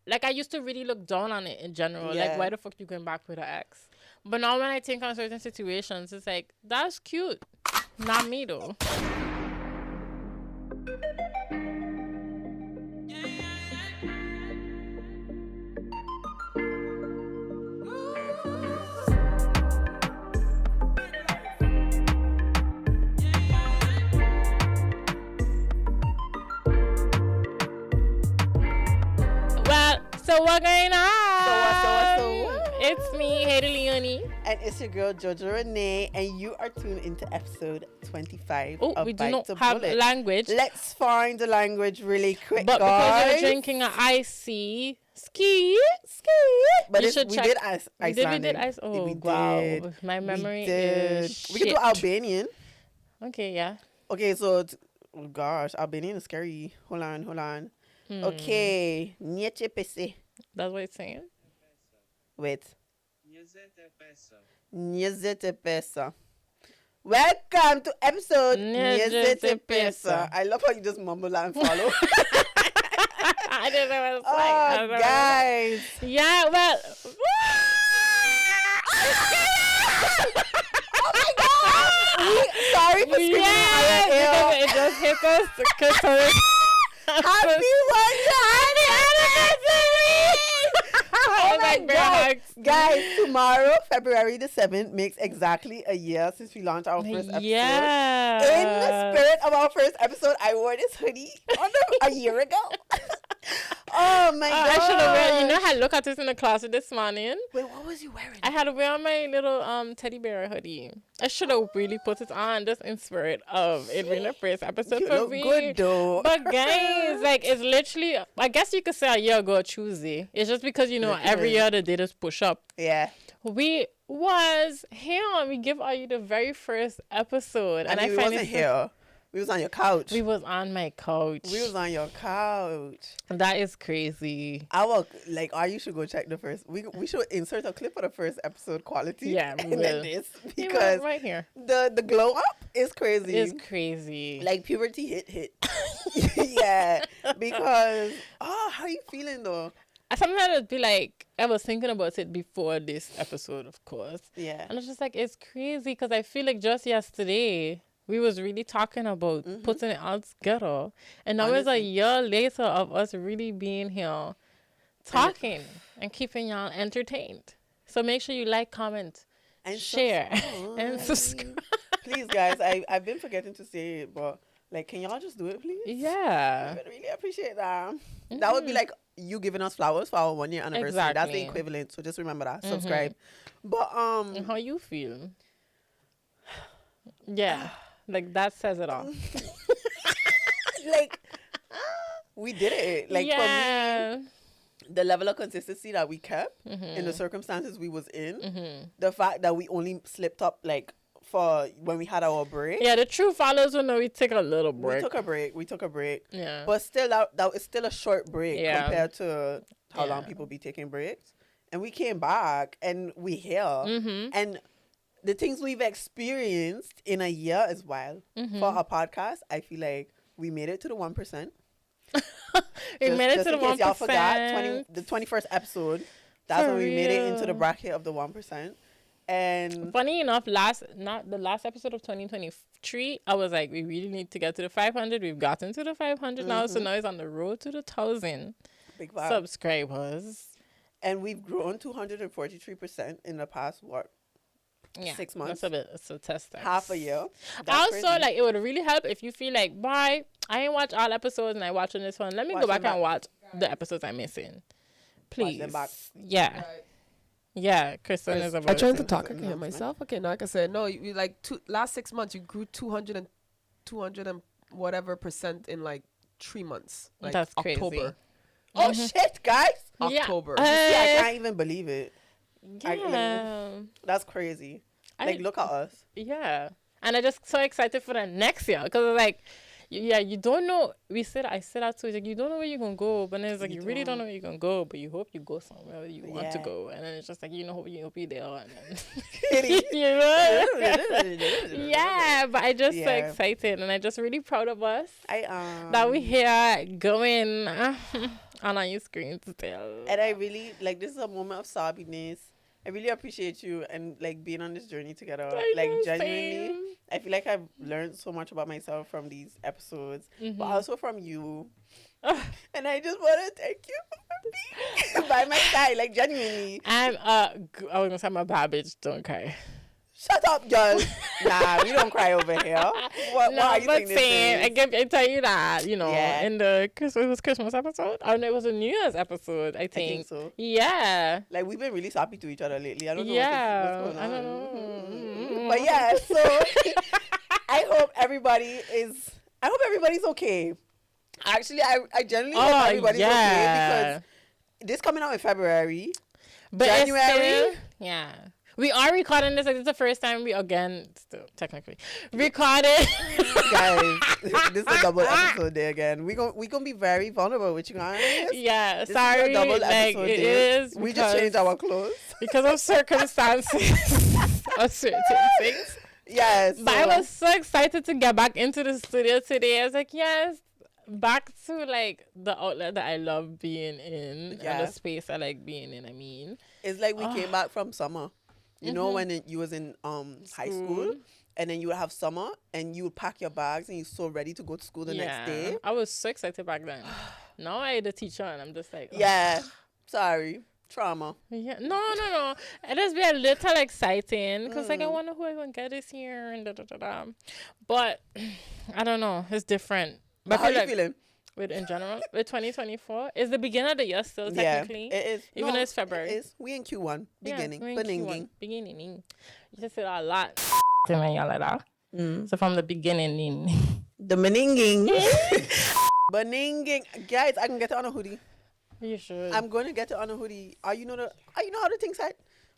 like, I used to really look down on it in general. Yeah. Like, why the fuck you going back with an ex? But now when I think on certain situations, it's like, that's cute. Not me, though. Well, so what going on? So. It's me, Halle Leonie. And it's your girl Jojo Renee, and you are tuned into episode 25 Oh, of we do Bite not to have Bullet. language. Let's find the language really quick, But guys. because you're drinking an icy ski, But you should we check. did We did ice. Oh, we wow. did. My memory we did. is We can do shit. Albanian. Okay, yeah. Okay, so oh gosh, Albanian is scary. Hold on. Okay, niece pese. That's what it's saying. Wait. Niezete pesa. Welcome to episode Niezete pesa. I love how you just mumble and follow. I didn't know what it was like. Oh, guys. Yeah, well. Sorry for screaming Yes, in our because ear. it just hit us. Happy 100th anniversary! Oh my God. Guys, tomorrow, February the 7th, makes exactly a year since we launched our first episode. Yeah. In the spirit of our first episode, I wore this hoodie a year ago. Oh my God. I should have wear. You know, I looked at this in the closet this morning. Wait, what was you wearing? I had to wear my little teddy bear hoodie. I should have really put it on just in spirit of it being the first episode You for look me. good though. But guys, like, it's literally, I guess you could say a year ago Tuesday. It's just because, you know, every year they did this push up. Yeah. We was here. We give you the very first episode, and I we find wasn't here. We was on your couch. We was on my couch. We was on your couch. That is crazy. You should go check the first. We should insert a clip of the first episode quality. Yeah, we and then will. this Yeah, because right here. the glow up is crazy. It's crazy. Like puberty hit. Yeah, because how you feeling though? Sometimes it'd be like, I was thinking about it before this episode, of course. Yeah, And it's just like, it's crazy because I feel like just yesterday we was really talking about putting it all together. And now it's a Honestly. year later of us really being here talking and keeping y'all entertained. So make sure you like, comment, and share, and subscribe. Please, guys, I've been forgetting to say it, but like, can y'all just do it, please? Yeah. I would really appreciate that. That would be like you giving us flowers for our 1 year anniversary. That's the Exactly. equivalent. So just remember that. Subscribe. But And how you feel? Yeah. Like, that says it all. like we did it. Like for me, the level of consistency that we kept in the circumstances we was in, the fact that we only slipped up like for when we had our break. Yeah, the true followers will know we take a little break. We took a break. Yeah. But still, that is still a short break Yeah. compared to how long Yeah. people be taking breaks. And we came back and we here. And the things we've experienced in a year is wild. For our podcast, I feel like we made it to the 1%. We made it to the in case 1%. y'all forgot, the 21st episode, that's For when we made it into the real. bracket of the 1%. And Funny enough, the last episode of 2023, I was like, we really need to get to the 500. We've gotten to the 500 now, so now it's on the road to the 1,000 big vibe. subscribers. And we've grown 243% in the past, 6 months? That's a bit. It's a test. Half a year. That's Also, crazy. like, it would really help if you feel like, bye, I ain't watch all episodes and I watching this one. Let me Watch go them back and back. watch the episodes I'm missing. Please. them back. Yeah. Yeah, Kristen is about I tried to it. talk. I can hear myself. Okay, now like I said, no, you like last 6 months you grew 200 and whatever percent in like 3 months. Like That's crazy. October. Oh, shit, guys. Yeah. October. Yeah, I can't even believe it. Yeah. That's crazy. Like, look at us. Yeah. And I'm just so excited for the next year because it's like, yeah, you don't know. I said that too. It's like, you don't know where you're going to go, but then it's like, you really don't know where you're going to go, but you hope you go somewhere you want to Yeah. go. And then it's just like, you know, hope you're there. And then, Kitty. you know? Yeah, but I just so Yeah. excited and I'm just really proud of us I that we here going. on your screen still. And I really, like, this is a moment of sobbiness. I really appreciate you and, like, being on this journey together. I Like, know, genuinely, same. I feel like I've learned so much about myself from these episodes, but also from you. And I just want to thank you for being by my side, like, genuinely. I was gonna say I'm a bad bitch. Don't cry. Shut up, girl. Nah, we don't cry over here. What are you but saying? same. I tell you that, you know, Yeah. in the Christmas episode. Oh no, it was a New Year's episode. I think. So. Yeah. Like, we've been really sappy to each other lately. I don't know Yeah. what's going on. I don't know. But yeah, so I hope everybody's okay. Actually, I genuinely hope everybody's okay because this coming out in February. But January. It's still, yeah. We are recording this. Like, this is the first time we still technically recorded. Guys, this is a double episode day again. We gonna be very vulnerable with you guys. Yeah, This sorry. is a double like episode it day. is. We just changed our clothes. Because of circumstances of certain things. Yes. But I was so excited to get back into the studio today. I was like, yes, back to like the outlet that I love being in and the space I like being in. I mean, it's like we came back from summer. You know when you was in high school, and then you would have summer, and you would pack your bags, and you're so ready to go to school the next day. I was so excited back then. Now I the teacher, and I'm just like, yeah, sorry, trauma. Yeah, no. It has been a little exciting because like I wonder who I gonna get this year and da da da da. But I don't know, it's different. But How I are feel you like feeling? with in general, with 2024, it's the beginning of the year still technically. Yeah, it is. Even though it's February. It is. We in Q1, beginning, we're in beninging. Q1, beginning. You just said a lot. So from the beginning. The beninging. Beninging. Guys, I can get it on a hoodie. You should. I'm going to get it on a hoodie. You know how the thing said?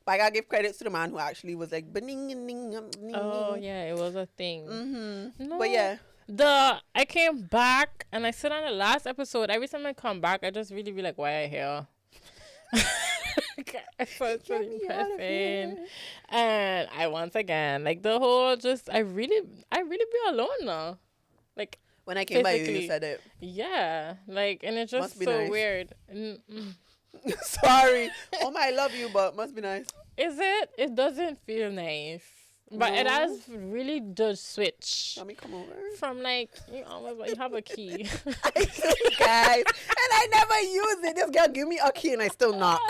But I gotta give credits to the man who actually was like beninging. Oh yeah, it was a thing. No. But yeah. I came back and I said on the last episode, every time I come back, I just really be like, why I here? So it's really depressing. And I once again, like the whole I really be alone now. Like When I came by you, physically. you said it. Yeah. Like, and it's just Must be so nice. weird. Sorry. Oh my, I love you, but must be nice. Is it? It doesn't feel nice. But it No. has really does switch. Let me come over. From like, you have a key. Guys, and I never use it. This girl give me a key and I still knock.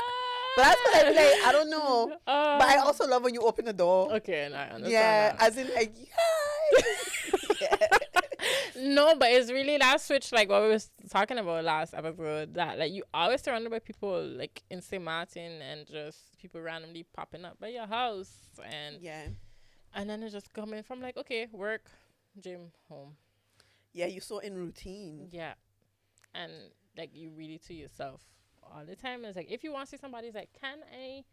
But that's what I like. I don't know. But I also love when you open the door. Okay, and I understand. Yeah, that. as in like, yeah. No, but it's really that switch, like what we was talking about last episode, that like you always surrounded by people like in St. Martin and just people randomly popping up by your house and then it's just coming from like, okay, work, gym, home. Yeah, you're so in routine. Yeah. And like you really to yourself all the time. It's like if you want to see somebody, it's like, can I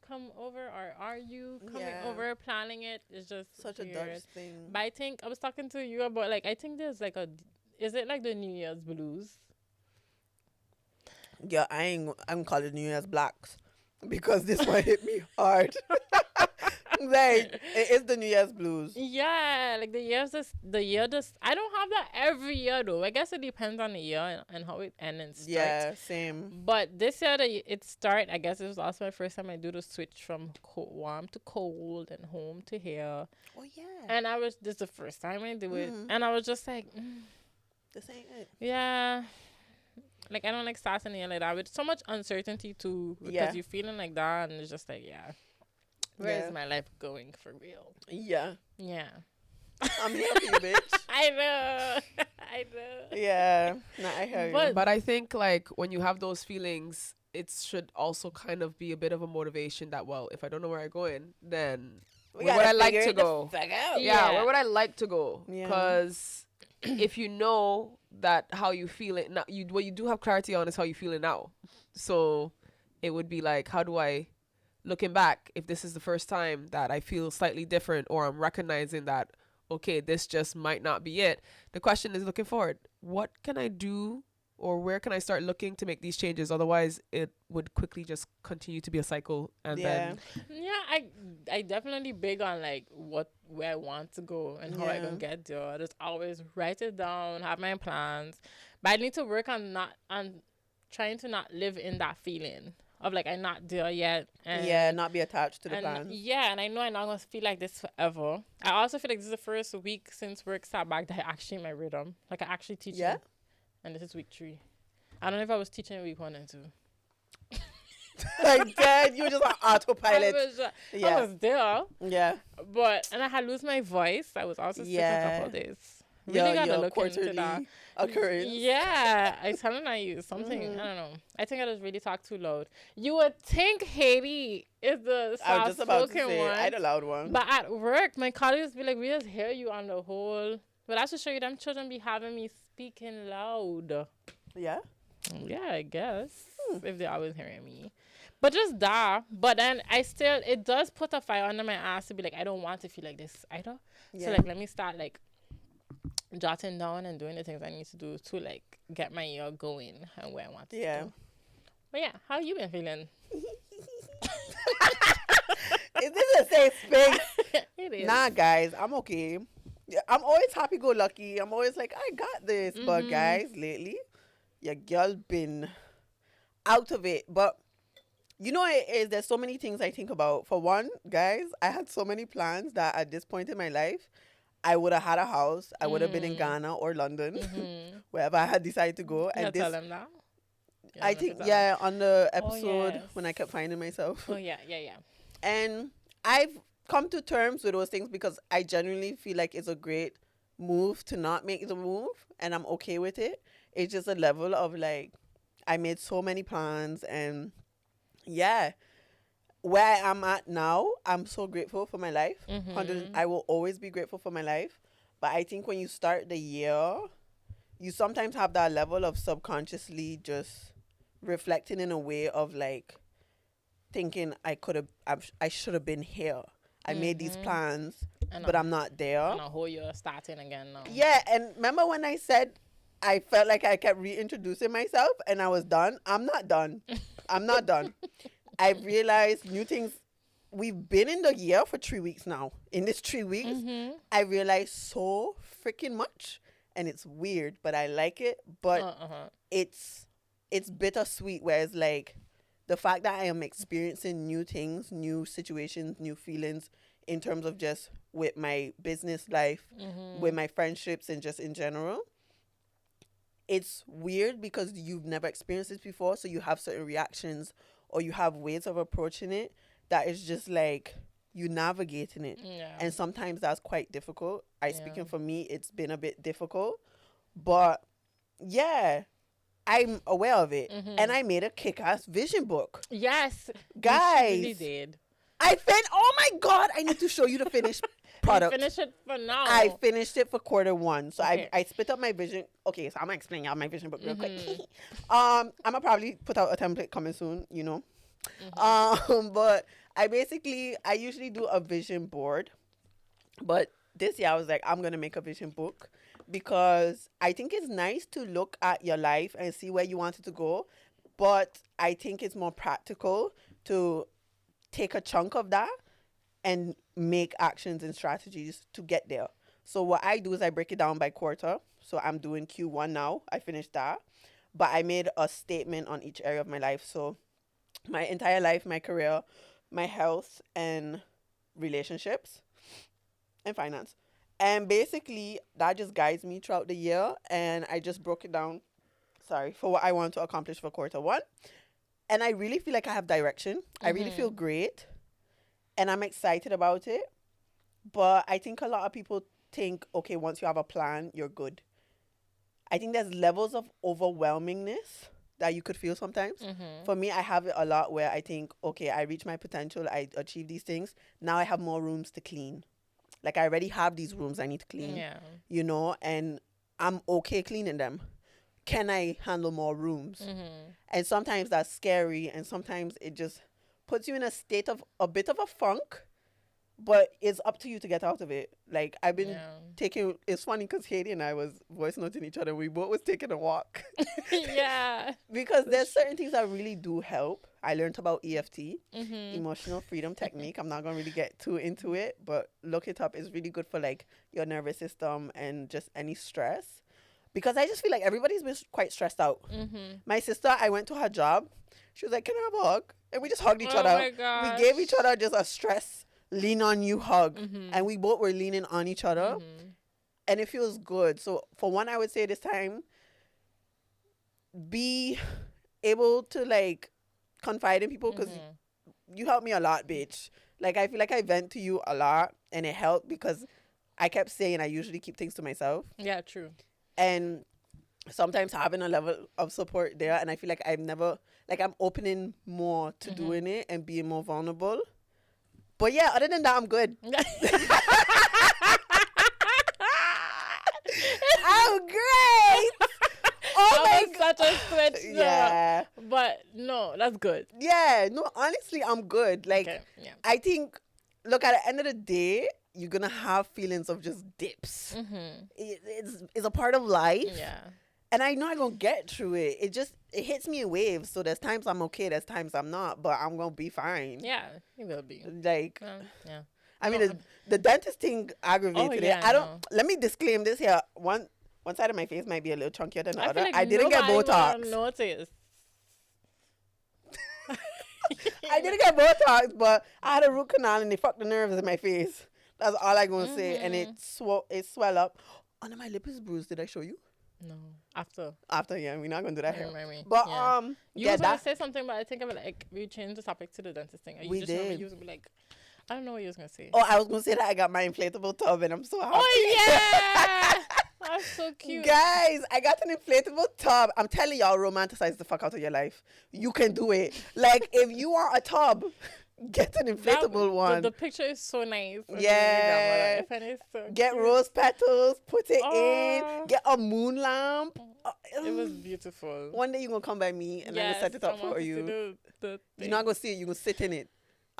come over or are you coming over? Planning it is just Such weird. a Dutch thing. But I think I was talking to you about like I think there's like is it like the New Year's blues? Yeah, I'm calling New Year's blacks because this one hit me hard. Like it is the New Year's blues. Yeah, like the year I don't have that every year though. I guess it depends on the year and how it ends and starts. Yeah, same. But this year it started, I guess it was also my first time I do the switch from warm to cold and home to here. Oh yeah. And this is the first time I do it. And I was just like, This ain't it. yeah. Like I don't like starting the year like that with so much uncertainty too. Because you're feeling like that and it's just like, yeah. Where is my life going for real? Yeah. Yeah. I'm here for you, bitch. I know. I know. Yeah. Nah, I hear you. But I think like when you have those feelings, it should also kind of be a bit of a motivation that, well, if I don't know where I'm going, then where would I like to go? Yeah, where would I like to go? Because if you know that how you feel it now, what you do have clarity on is how you feel it now. So it would be like, how do I, looking back, if this is the first time that I feel slightly different or I'm recognizing that, okay, this just might not be it. The question is looking forward. What can I do or where can I start looking to make these changes? Otherwise, it would quickly just continue to be a cycle. And then... Yeah, I definitely big on like where I want to go and how I can get there. I just always write it down, have my plans. But I need to work on trying to not live in that feeling of like I'm not there yet. And yeah, not be attached to the plan. Yeah, and I know I'm not gonna feel like this forever. I also feel like this is the first week since work started back that I actually in my rhythm. Like I actually teach. Yeah. And this is week 3. I don't know if I was teaching week 1 and 2. Like that, you were just on autopilot. I was there. Yeah. But and I had lose my voice. I was also sick a couple of days. Really gotta look into that occurrence. Yeah, I telling you something. I don't know. I think I just really talk too loud. You would think Haiti is the I was just about to say one, I the loud one. But at work, my colleagues be like, "We just hear you on the whole." But that's to show you them children be having me speaking loud. Yeah. Yeah, I guess if they're always hearing me. But just that. But then it does put a fire under my ass to be like, I don't want to feel like this either. Yeah. So like, let me start like jotting down and doing the things I need to do to like get my year going and where I want to go. But yeah, how you been feeling? Is this a safe space? It is. Nah, guys, I'm okay. I'm always happy-go-lucky. I'm always like, I got this. But guys, lately, your girl been out of it. But you know it is. There's so many things I think about. For one, guys, I had so many plans that at this point in my life, I would have had a house. I would have been in Ghana or London, wherever I had decided to go. And tell them now. I think, on the episode when I kept finding myself. Oh, yeah. And I've come to terms with those things because I genuinely feel like it's a great move to not make the move, and I'm okay with it. It's just a level of like, I made so many plans, and where I am at now, I'm so grateful for my life. I will always be grateful for my life. But I think when you start the year, you sometimes have that level of subconsciously just reflecting in a way of like thinking I should have been here. I made these plans, but I'm not there. And a whole year starting again now. Yeah, and remember when I said I felt like I kept reintroducing myself and I was done? I'm not done. I'm not done. I realized new things. We've been in the year for 3 weeks now. In this 3 weeks, I realized so freaking much. And it's weird, but I like it. But it's bittersweet, where it's like the fact that I am experiencing new things, new situations, new feelings in terms of just with my business life, with my friendships, and just in general. It's weird because you've never experienced this before, so you have certain reactions or you have ways of approaching it that is just like you navigating it. Yeah. And sometimes that's quite difficult. Speaking for me, it's been a bit difficult. But yeah, I'm aware of it. And I made a kick-ass vision book. Yes. Guys. You really did. Oh my God, I need to show you the finished product. You finish it for now. I finished it for quarter 1. So I split up my vision. Okay, so I'm going to explain y'all my vision book real quick. I'm going to probably put out a template coming soon, you know. But I usually do a vision board. But this year I was like, I'm going to make a vision book because I think it's nice to look at your life and see where you want it to go. But I think it's more practical to take a chunk of that and make actions and strategies to get there. So what I do is I break it down by quarter. So I'm doing Q1 now. I finished that. But I made a statement on each area of my life. So my entire life, my career, my health, and relationships, and finance. And basically, that just guides me throughout the year. And I just broke it down, for what I want to accomplish for quarter 1. And I really feel like I have direction. I really feel great. And I'm excited about it. But I think a lot of people think, okay, once you have a plan, you're good. I think there's levels of overwhelmingness that you could feel sometimes. For me, I have it a lot where I think, okay, I reach my potential. I achieve these things. Now I have more rooms to clean. Like I already have these rooms I need to clean, you know, and I'm okay cleaning them. Can I handle more rooms? And sometimes that's scary, and sometimes it just puts you in a state of a bit of a funk, but it's up to you to get out of it. Like I've been it's funny because Haiti and I was voice noting each other. We both was taking a walk. Because there's certain things that really do help. I learned about EFT, emotional freedom technique. I'm not going to really get too into it, but look it up. It's really good for like your nervous system and just any stress. because I just feel like everybody's been quite stressed out. My sister, I went to her job. She was like, "Can I have a hug?" And we just hugged each other. My gosh. We gave each other just a stress lean on you hug, and we both were leaning on each other, and it feels good. So for one, I would say this time, be able to like confide in people, because you helped me a lot, bitch. Like, I feel like I vent to you a lot, and it helped because I kept saying I usually keep things to myself. Yeah, true. And sometimes having a level of support there, and I feel like I've never, like, I'm opening more to doing it and being more vulnerable. But yeah, other than that, I'm good. I'm great. Oh my God. Such a switch. Yeah. But no, that's good. Yeah. No, honestly, I'm good. Like, Okay, yeah. I think, look, at the end of the day, you're going to have feelings of just dips. It's a part of life. Yeah. And I know I'm going to get through it. It hits me in waves. So there's times I'm okay, there's times I'm not, but I'm going to be fine. Yeah, you will be. Like, yeah. I mean, the dentist thing aggravated it. I don't, let me disclaim this here. One side of my face might be a little chunkier than the other. Like I didn't get Botox. Notice. I didn't get Botox, but I had a root canal and they fucked the nerves in my face. That's all I'm going to say. And it swell up. Under my lip is bruised. Did I show you? No. After, yeah. We're not going to do that here. But, yeah. You was going to say something, but I think of it like, we changed the topic to the dentist thing. We did. You was going to be like, I don't know what you was going to say. Oh, I was going to say that I got my inflatable tub and I'm so happy. Oh, yeah. That's so cute. Guys, I got an inflatable tub. I'm telling y'all, romanticize the fuck out of your life. You can do it. Like, if you want a tub, get an inflatable one. The picture is so nice. Yeah. Get rose petals, put it in. Get a moon lamp. It was beautiful. One day you're going to come by me and I'm going to set it up for you. You're not going to see it. You're going to sit in it.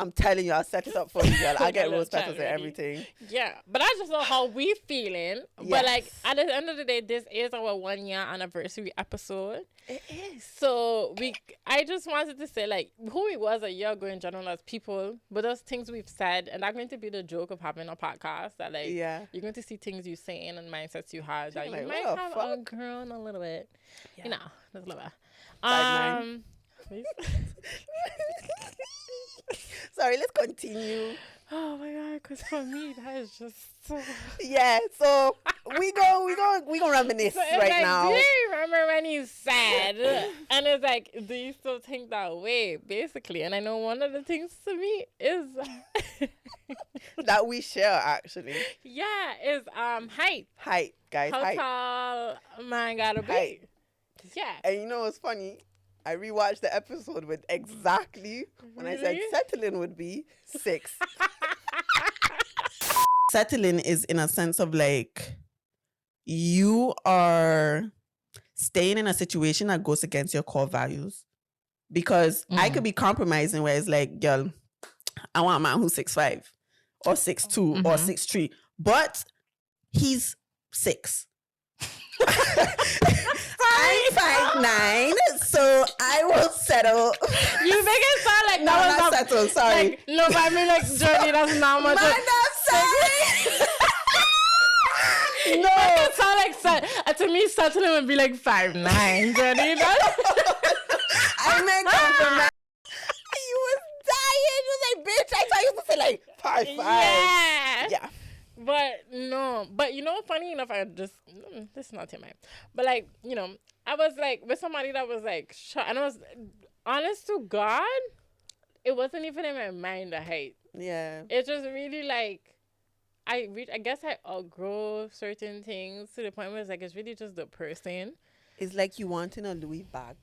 I'm telling you, I'll set it up for you, girl. I get rose petals and everything. Yeah, but I just know how we feeling. Yes. But like at the end of the day, this is our 1 year anniversary episode. It is. So I just wanted to say like who we was a year ago in general as people, but those things we've said, and that's going to be the joke of having a podcast. That like you're going to see things you saying and mindsets you have that you might have outgrown a little bit. Yeah. You know, that's a little bit. Sorry, let's continue. Oh my god, because for me that is just so. Yeah, so we gonna reminisce right now. Do you remember when you said, and it's like, do you still think that way, basically? And I know one of the things to me is that we share actually. Yeah, is height. Height, guys. How height. Tall a man gotta be? Height. Yeah. And you know what's funny? I rewatched the episode with exactly when I said settling would be 6. Settling is in a sense of like you are staying in a situation that goes against your core values. Because I could be compromising where it's like, girl, I want a man who's 6'5" or 6'2" or 6'3", but he's 6. I'm 5'9", so I will settle. You make it sound like no, not settle. Sorry. Like, no, but I mean like Journey. That's not much. Man, not sorry. No, it sound like to me settling would be like 5'9", Journey. I meant compromise. You was dying. You was like, bitch. I thought you was gonna say like 5'5". Yeah. But no, but you know, funny enough, this is not in mind. But like, you know, I was like with somebody that was like, and I was honest to God, it wasn't even in my mind the height. Yeah. It's just really like, I guess I outgrow certain things to the point where it's like, it's really just the person. It's like you wanting a Louis bag.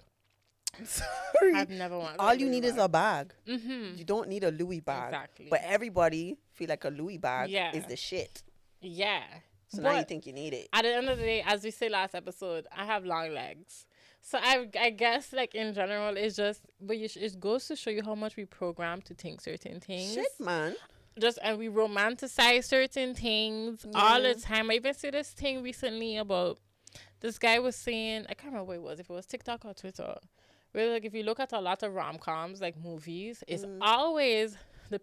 Sorry. I've never wanted. All you need is a bag. Mm-hmm. You don't need a Louis bag. Exactly. But everybody feel like a Louis bag is the shit. Yeah. So now you think you need it. At the end of the day, as we say last episode, I have long legs. So I guess like in general, it's just, but it goes to show you how much we program to think certain things. Shit, man. And we romanticize certain things all the time. I even see this thing recently about this guy was saying, I can't remember what it was, if it was TikTok or Twitter. Where like if you look at a lot of rom-coms, like movies, it's always the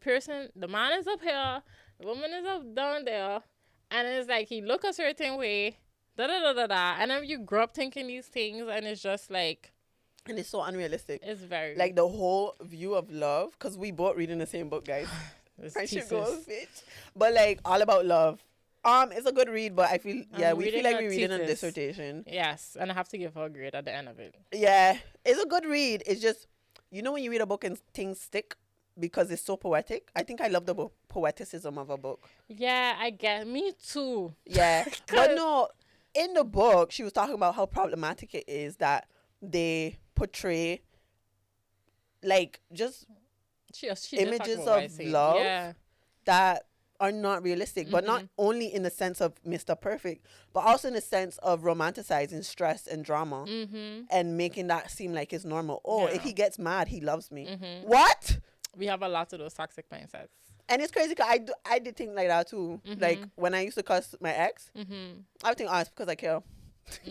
man is up here, the woman is up down there, and it's like he look a certain way, da da da da da. And then you grow up thinking these things, and it's just like, and it's so unrealistic. It's very like the whole view of love, because we both reading the same book, guys. Friendship goals, bitch. But like all about love. It's a good read, but I feel we feel like we're reading a dissertation. Yes, and I have to give her a grade at the end of it. Yeah, it's a good read. It's just, you know, when you read a book and things stick because it's so poetic. I think I love the poeticism of a book. Yeah, I get me too. Yeah, but no, in the book she was talking about how problematic it is that they portray like just images of love that are not realistic, but not only in the sense of Mr. Perfect, but also in the sense of romanticizing stress and drama and making that seem like it's normal. If he gets mad, he loves me. What? We have a lot of those toxic mindsets. And it's crazy because I did think like that too. Like when I used to cuss my ex, I would think, it's because I care.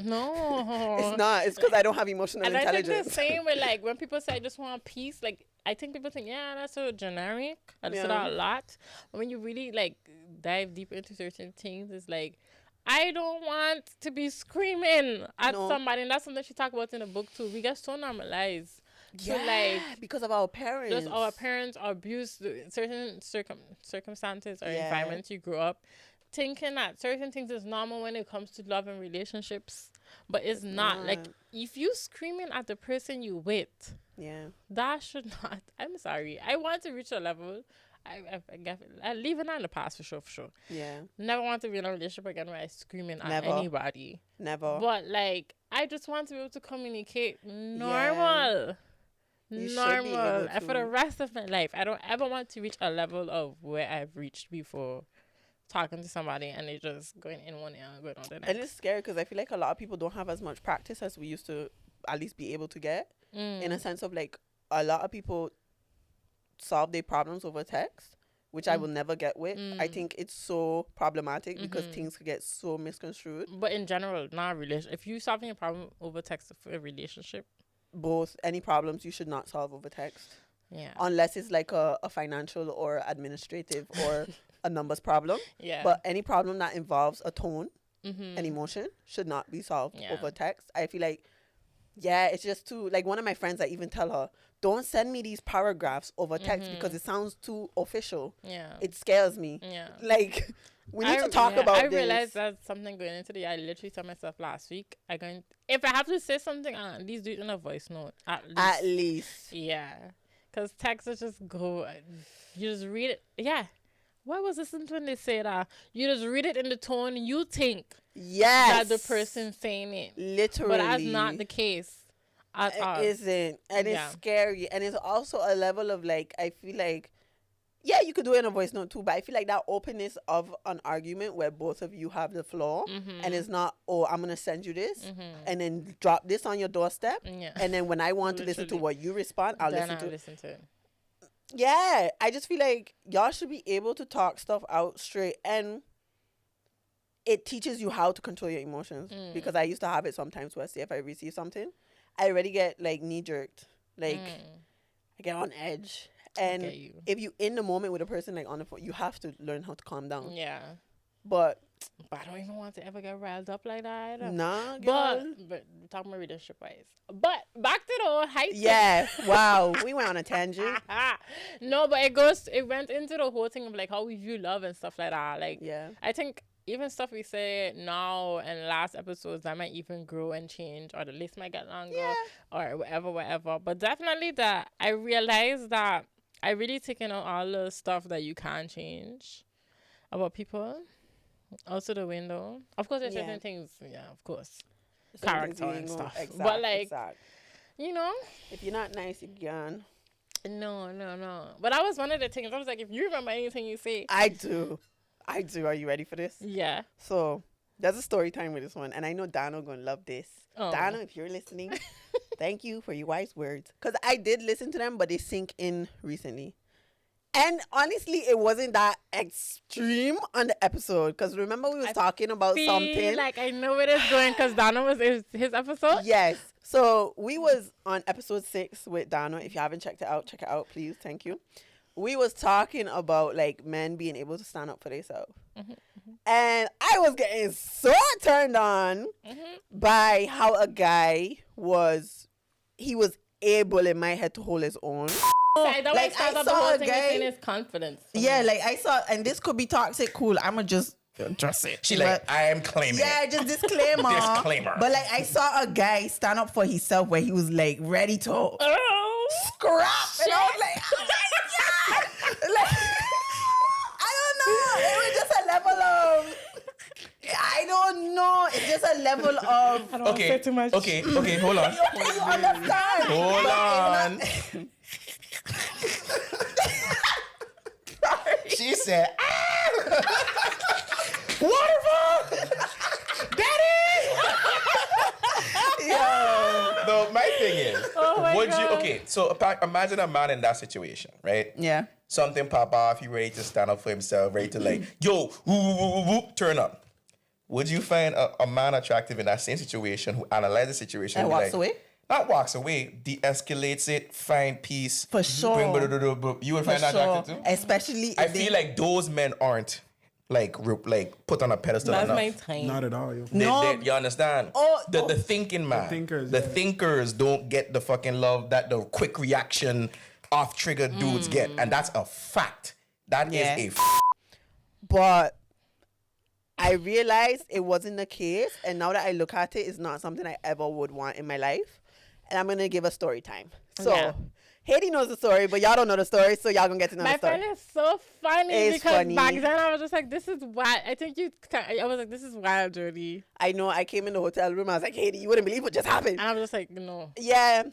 No, it's not. It's because I don't have emotional intelligence. I think the same with like when people say I just want peace. Like I think people think, that's so generic. I say that a lot. But when you really like dive deep into certain things, it's like I don't want to be screaming at somebody, and that's something she talked about in the book too. We get so normalized. Yeah, so like because of our parents. Just our parents are abused certain circumstances or environments you grew up. Thinking that certain things is normal when it comes to love and relationships, but it's not. Like if you screaming at the person you with, that should not. I'm sorry. I want to reach a level. I leave it in the past for sure. Yeah. Never want to be in a relationship again where I screaming at anybody. Never. But like I just want to be able to communicate normal. Normal. And for the rest of my life, I don't ever want to reach a level of where I've reached before. Talking to somebody and they just going in one ear and going on the next. And it's scary because I feel like a lot of people don't have as much practice as we used to at least be able to get. In a sense of like a lot of people solve their problems over text, which I will never get with. I think it's so problematic because things could get so misconstrued. But in general, not a relationship. If you're solving a problem over text for a relationship, any problems you should not solve over text. Yeah. Unless it's like a financial or administrative or a numbers problem. Yeah. But any problem that involves a tone and emotion should not be solved over text. I feel like, it's just too, like one of my friends, I even tell her, don't send me these paragraphs over text because it sounds too official. Yeah. It scares me. Yeah. Like, we need to talk about this. I realized that's something going into the, I literally told myself last week, if I have to say something, at least do it in a voice note. At least. Yeah. Because text is just go, you just read it. Yeah. What was this when they say that? You just read it in the tone you think that the person's saying it. Literally. But that's not the case at all. It isn't. And it's scary. And it's also a level of like, I feel like, you could do it in a voice note too, but I feel like that openness of an argument where both of you have the floor and it's not, I'm going to send you this and then drop this on your doorstep. Yeah. And then when I want to listen to what you respond, I'll listen to it. Yeah, I just feel like y'all should be able to talk stuff out straight, and it teaches you how to control your emotions. Because I used to have it sometimes where, say, if I receive something, I already get like knee jerked, like I get on edge. And if you in the moment with a person like on the phone, you have to learn how to calm down. Yeah, but I don't even want to ever get riled up like that either. Nah, girl. But talking about relationship wise. But back to the whole height. Yeah. Wow. We went on a tangent. No, but it went into the whole thing of like how we view love and stuff like that. Like, I think even stuff we say now and last episodes that might even grow and change, or the list might get longer, or whatever. But definitely that I realized that I really taken out all the stuff that you can't change about people. Also the window. Of course, there's certain things, of course. Character and stuff. But like, you know. If you're not nice, you're gone. No. But that was one of the things. I was like, if you remember anything you say. I do. Are you ready for this? Yeah. So, there's a story time with this one. And I know Dano going to love this. Oh. Dano, if you're listening, thank you for your wise words. Because I did listen to them, but they sink in recently. And honestly, it wasn't that extreme on the episode. Because remember we was talking about something. Like I know where it's going because Dano was his episode. Yes. So we was on episode 6 with Dano. If you haven't checked it out, check it out, please. Thank you. We was talking about like men being able to stand up for themselves. And I was getting so turned on by how a guy was able in my head to hold his own. Like I saw the whole thing in his confidence. Yeah, like I saw, and this could be toxic. Cool, I'ma just address it. She like, I am claiming. Yeah, just disclaimer. Disclaimer. But like I saw a guy stand up for himself where he was like ready to scrap, and I was like, oh my god! Like, I don't know. It was just a level of. I don't know. It's just a level of. I don't say too much. Okay, hold on. Okay, you understand? Hold on. She said, waterfall! Daddy! Yeah. No, my thing is, would you, okay, so imagine a man in that situation, right? Yeah. Something pop off, he ready to stand up for himself, ready to like, yo, whoop, turn up. Would you find a man attractive in that same situation who analyzes the situation And walks away? Not walks away, de-escalates it, find peace. For sure. You would find that attractive too? Especially I feel like those men aren't like put on a pedestal That's enough. my time. Not at all, yo. You understand? The thinking man. The thinkers don't get the fucking love that the quick reaction off trigger dudes get. And that's a fact. That is a But I realized it wasn't the case. And now that I look at it, it's not something I ever would want in my life. And I'm going to give a story time. So, Haiti knows the story, but y'all don't know the story, so y'all going to get to know the story. My friend is so funny It's because funny. back then I was just like, this is wild. I was like, this is wild, Jody. I know. I came in the hotel room. I was like, Haiti, you wouldn't believe what just happened. And I was just like, no. Yeah.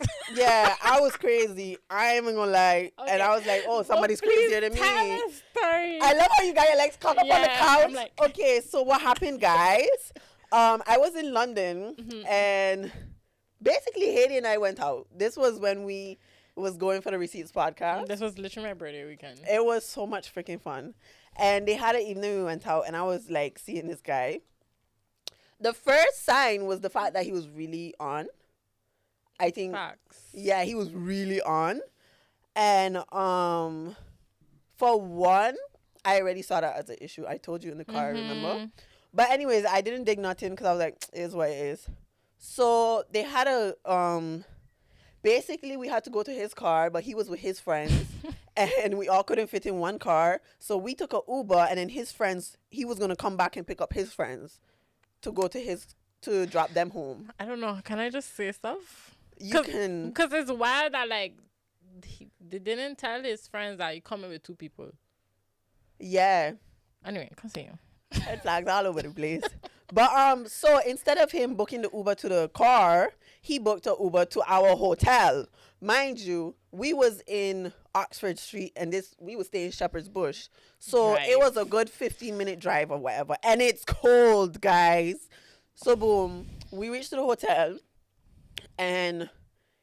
I was crazy. I ain't even going to lie. Okay. And I was like, oh, somebody's please crazier than me. tell a story. I love how you got your legs cocked up on the Yeah, couch. I'm like- Okay, so what happened, guys? I was in London, and basically Haiti and I went out. This was when we was going for the Receipts podcast. This was literally my birthday weekend. It was so much freaking fun. And they had an evening we went out, and I was like seeing this guy. The first sign was the fact that he was really on. I think Facts. yeah, he was really on. And for one, I already saw that as an issue. I told you in the car, remember? But anyways, I didn't dig nothing because I was like, it is what it is. So they had a basically we had to go to his car, but he was with his friends and we all couldn't fit in one car. So we took a Uber, and then his friends, he was gonna come back and pick up his friends to go to drop them home. I don't know. Can I just say stuff? You can. Because it's wild that, like, they didn't tell his friends that you coming with two people. Yeah. Anyway, continue. Red flags all over the place. But so instead of him booking the Uber to the car, he booked an Uber to our hotel. Mind you, we was in Oxford Street, and we was staying in Shepherd's Bush. So Right. it was a good 15-minute drive or whatever. And it's cold, guys. So boom, we reached the hotel, and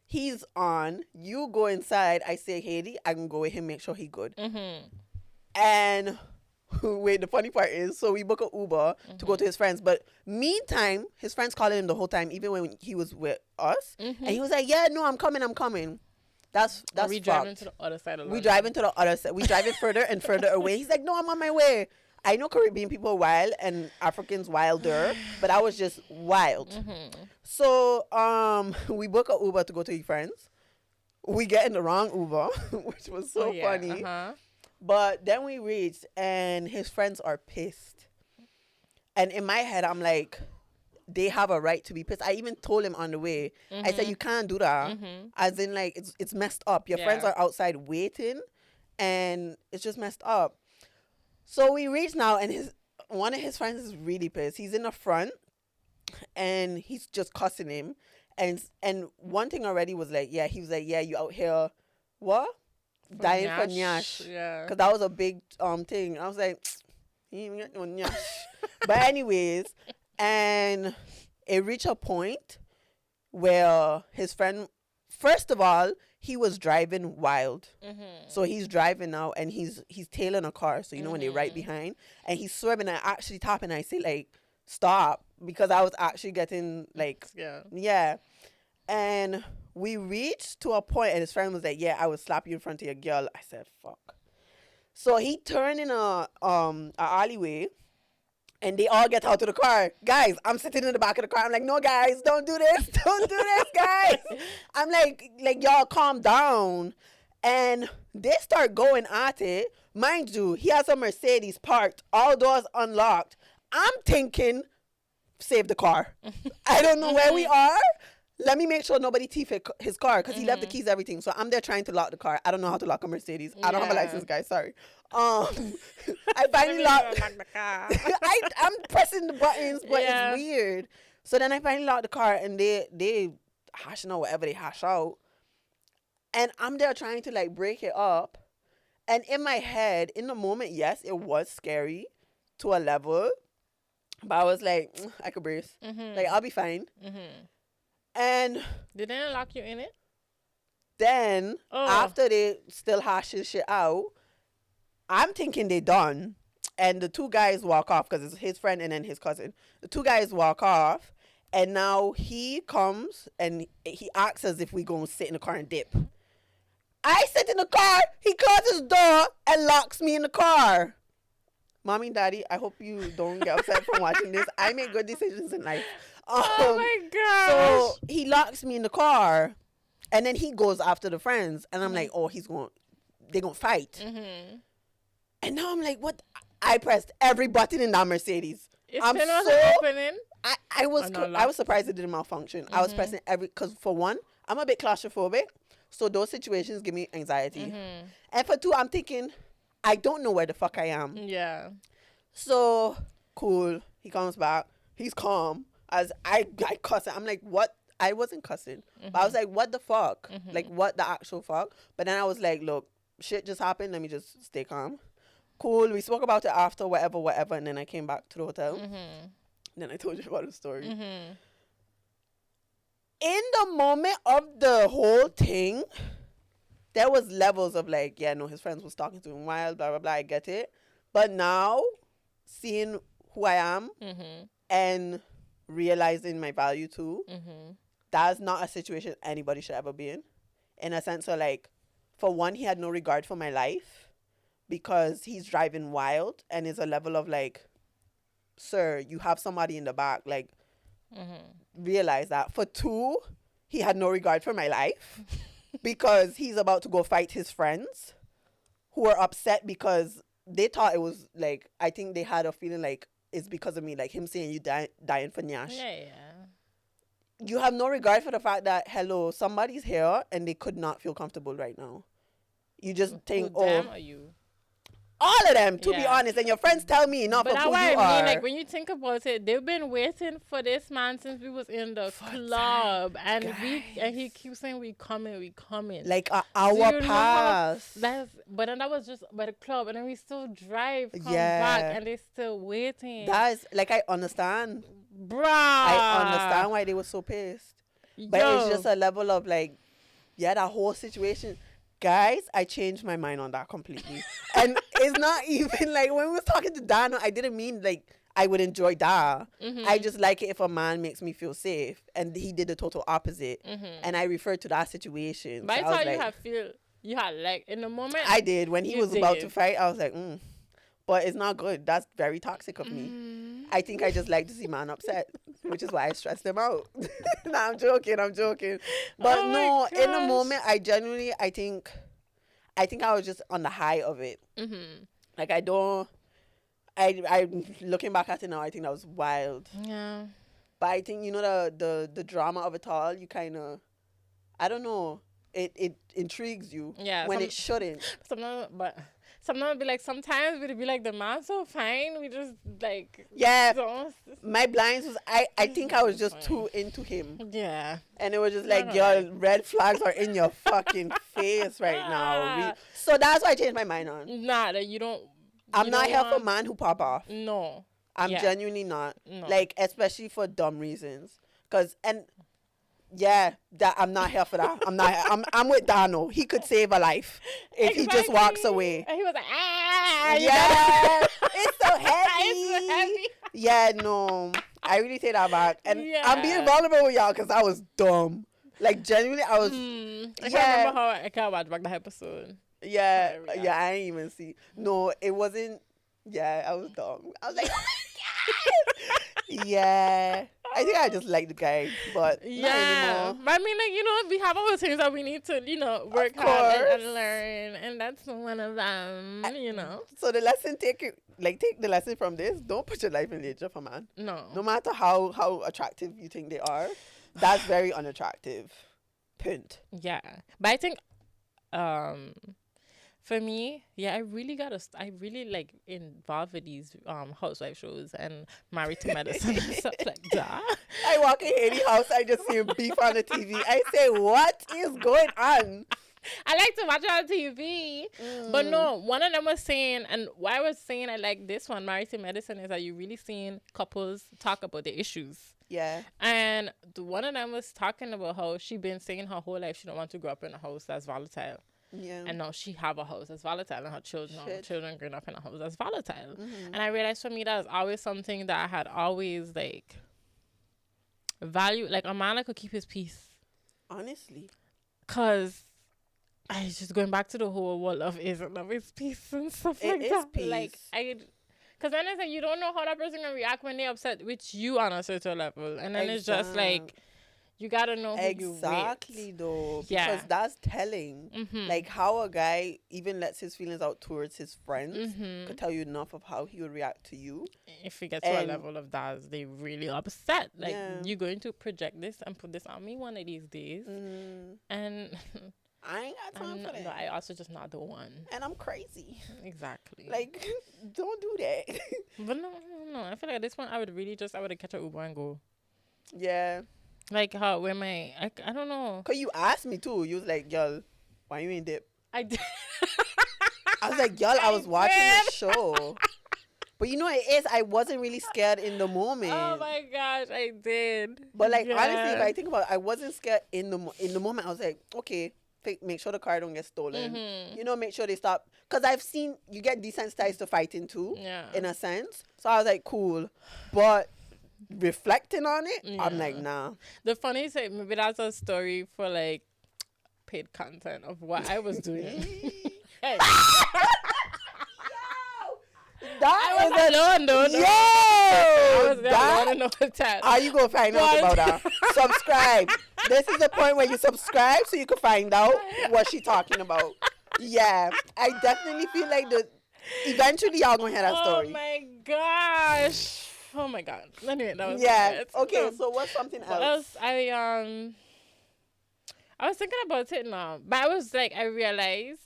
he's on. You go inside. I say, Haiti, I can go with him, make sure he good. And wait, the funny part is, so we book an Uber to go to his friends. But meantime, his friends calling him the whole time, even when he was with us. And he was like, yeah, no, I'm coming. That's we fucked. driving to the other side of We London. driving to the other side. We driving further and further away. He's like, no, I'm on my way. I know Caribbean people are wild and Africans wilder, but I was just wild. So we book an Uber to go to his friends. We get in the wrong Uber, which was so funny. But then we reached, and his friends are pissed. And in my head, I'm like, they have a right to be pissed. I even told him on the way, I said, you can't do that. As in, like, it's messed up. Your friends are outside waiting, and it's just messed up. So we reached now, and one of his friends is really pissed. He's in the front, and he's just cussing him. And one thing already was like, he was like, you out here, what? Dying for nyash. Yeah. Because that was a big thing. I was like, he ain't even get no nyash. But anyways, and it reached a point where his friend, first of all, he was driving wild. So he's driving now, and he's tailing a car. So, you know, when they're right behind, and he's swerving and actually tapping. I say, like, stop, because I was actually getting, like, yeah. And we reached to a point, and his friend was like, I would slap you in front of your girl. I said, fuck. So he turned in a alleyway, And they all get out of the car. Guys, I'm sitting in the back of the car. I'm like, no, guys, don't do this. Don't do this, guys. I'm like, y'all calm down. And they start going at it. Mind you, he has a Mercedes parked, all doors unlocked. I'm thinking, save the car. I don't know where we are. Let me make sure nobody thief his car because he left the keys, everything. So I'm there trying to lock the car. I don't know how to lock a Mercedes. I don't have a license, guys. Sorry. I finally locked the car. I'm pressing the buttons, but it's weird. So then I finally locked the car, and they hashing out whatever they hash out. And I'm there trying to like break it up. And in my head, in the moment, yes, it was scary to a level. But I was like, I could breathe. Like, I'll be fine. And did they lock you in it? Then, after they still hash this shit out, I'm thinking they done. And the two guys walk off because it's his friend and then his cousin. The two guys walk off. And now he comes and he asks us if we going to sit in the car and dip. I sit in the car. He closes his door and locks me in the car. Mommy and Daddy, I hope you don't get upset from watching this. I make good decisions in life. Oh my gosh. So he locks me in the car, and then he goes after the friends, and I'm like, oh, they're going to fight. And now I'm like, what? I pressed every button in that Mercedes. I'm so opening. I was surprised it didn't malfunction. I was pressing because for one, I'm a bit claustrophobic, so those situations give me anxiety. And for two, I'm thinking, I don't know where the fuck I am. Yeah. So, cool. He comes back. He's calm. As I cuss. I'm like, what? I wasn't cussing. But I was like, what the fuck? Like, what the actual fuck? But then I was like, look, shit just happened. Let me just stay calm. Cool. We spoke about it after, whatever. And then I came back to the hotel. Then I told you about the story. In the moment of the whole thing, there was levels of like, yeah, no, his friends was talking to him wild, blah, blah, blah. I get it. But now, seeing who I am and realizing my value too, that's not a situation anybody should ever be in a sense of like, for one, he had no regard for my life because he's driving wild and is a level of like, sir, you have somebody in the back, like, realize that. For two, he had no regard for my life because he's about to go fight his friends who were upset because they thought it was like, I think they had a feeling like it's because of me, like him saying you dying for Nyash. Yeah. You have no regard for the fact that, hello, somebody's here and they could not feel comfortable right now. You just think, Them or you? all of them, to be honest. And your friends tell me, not for who you are. Like, when you think about it, they've been waiting for this man since we was in the club. And he keeps saying, we coming. Like an hour past. But then that was just by the club. And then we still come back. And they still waiting. That's, like, I understand. Bruh. I understand why they were so pissed. But it's just a level of, like, that whole situation. Guys, I changed my mind on that completely. And it's not even like when we was talking to Dano, I didn't mean like I would enjoy that. I just like it if a man makes me feel safe. And he did the total opposite. And I referred to that situation. But so I thought you had like in the moment. I did. When he was about to fight, I was like, But it's not good. That's very toxic of me. I think I just like to see man upset, which is why I stress them out. No, I'm joking. But in the moment, I genuinely, I think I was just on the high of it. Like, I looking back at it now, I think that was wild. Yeah. But I think, the drama of it all, you kind of, I don't know, it intrigues you when it shouldn't. Sometimes it'd be like, sometimes we'd be like, the man's so fine. We just like. Yeah. My blinds was, I think I was just too into him. Yeah. And it was just like, your red flags are in your fucking face right now. So that's why I changed my mind on. Nah, that you don't. I'm not here for man who pop off. No. I'm genuinely not. No. Like, especially for dumb reasons. That I'm not here for that. I'm with Dano. He could save a life if he just walks away. And he was like, it's so heavy. Yeah, no. I really take that back. And I'm being vulnerable with y'all because I was dumb. Like, genuinely, I was. I can't remember how I can't watch back the episode. I didn't even see. No, it wasn't. Yeah, I was dumb. I was like, oh Yeah. I think I just like the guy, but not anymore. But I mean, like, you know, we have all the things that we need to, you know, work hard and learn, and that's one of them, you know. So the lesson, take the lesson from this. Don't put your life in danger for man. No matter how attractive you think they are, that's very unattractive. Punt. Yeah, but I think, for me, I really like involved with these housewife shows and Married to Medicine and stuff like that. I walk in any house, I just see him beef on the TV. I say, what is going on? I like to watch it on TV, but no, one of them was saying, and why I was saying I like this one, Married to Medicine, is that you're really seeing couples talk about their issues. Yeah. And one of them was talking about how she been saying her whole life she don't want to grow up in a house that's volatile. Yeah. And now she have a house that's volatile, and her children growing up in a house that's volatile. And I realized for me that was always something that I had always like valued. Like, a man that could keep his peace. Honestly. Cause I just going back to the whole what love is peace and stuff like that. Peace. Like, because then it's like you don't know how that person gonna react when they upset with you on a certain level, and then it's just like you gotta know who you with. Exactly though, because that's telling. Like how a guy even lets his feelings out towards his friends could tell you enough of how he would react to you. If he gets to a level of that, they really upset. Like, you're going to project this and put this on me one of these days, and. I ain't got time for that. No, I also just not the one. And I'm crazy. Exactly. Like, don't do that. But no. I feel like at this point, I would have catch a Uber and go. Yeah. Like, how, where I don't know. Because you asked me too. You was like, y'all, why you ain't dip? I did. I was like, y'all, I was watching the show. But you know what it is? I wasn't really scared in the moment. Oh my gosh, I did. But like, honestly, if I think about it, I wasn't scared in the moment. I was like, okay. Make sure the car don't get stolen. You know, make sure they stop. Because I've seen you get desensitized to fighting too, in a sense. So I was like, cool. But reflecting on it, I'm like, nah. The funny thing, maybe that's a story for like paid content of what I was doing. Hey. I was alone though. Yo! I was alone in the hotel. How you gonna find out about that? Subscribe. This is the point where you subscribe so you can find out what she talking about. Yeah. I definitely feel like eventually y'all gonna hear that story. Oh my gosh. Oh my god. Anyway, that was Okay, so what's something else? I was thinking about it now. But I was like, I realized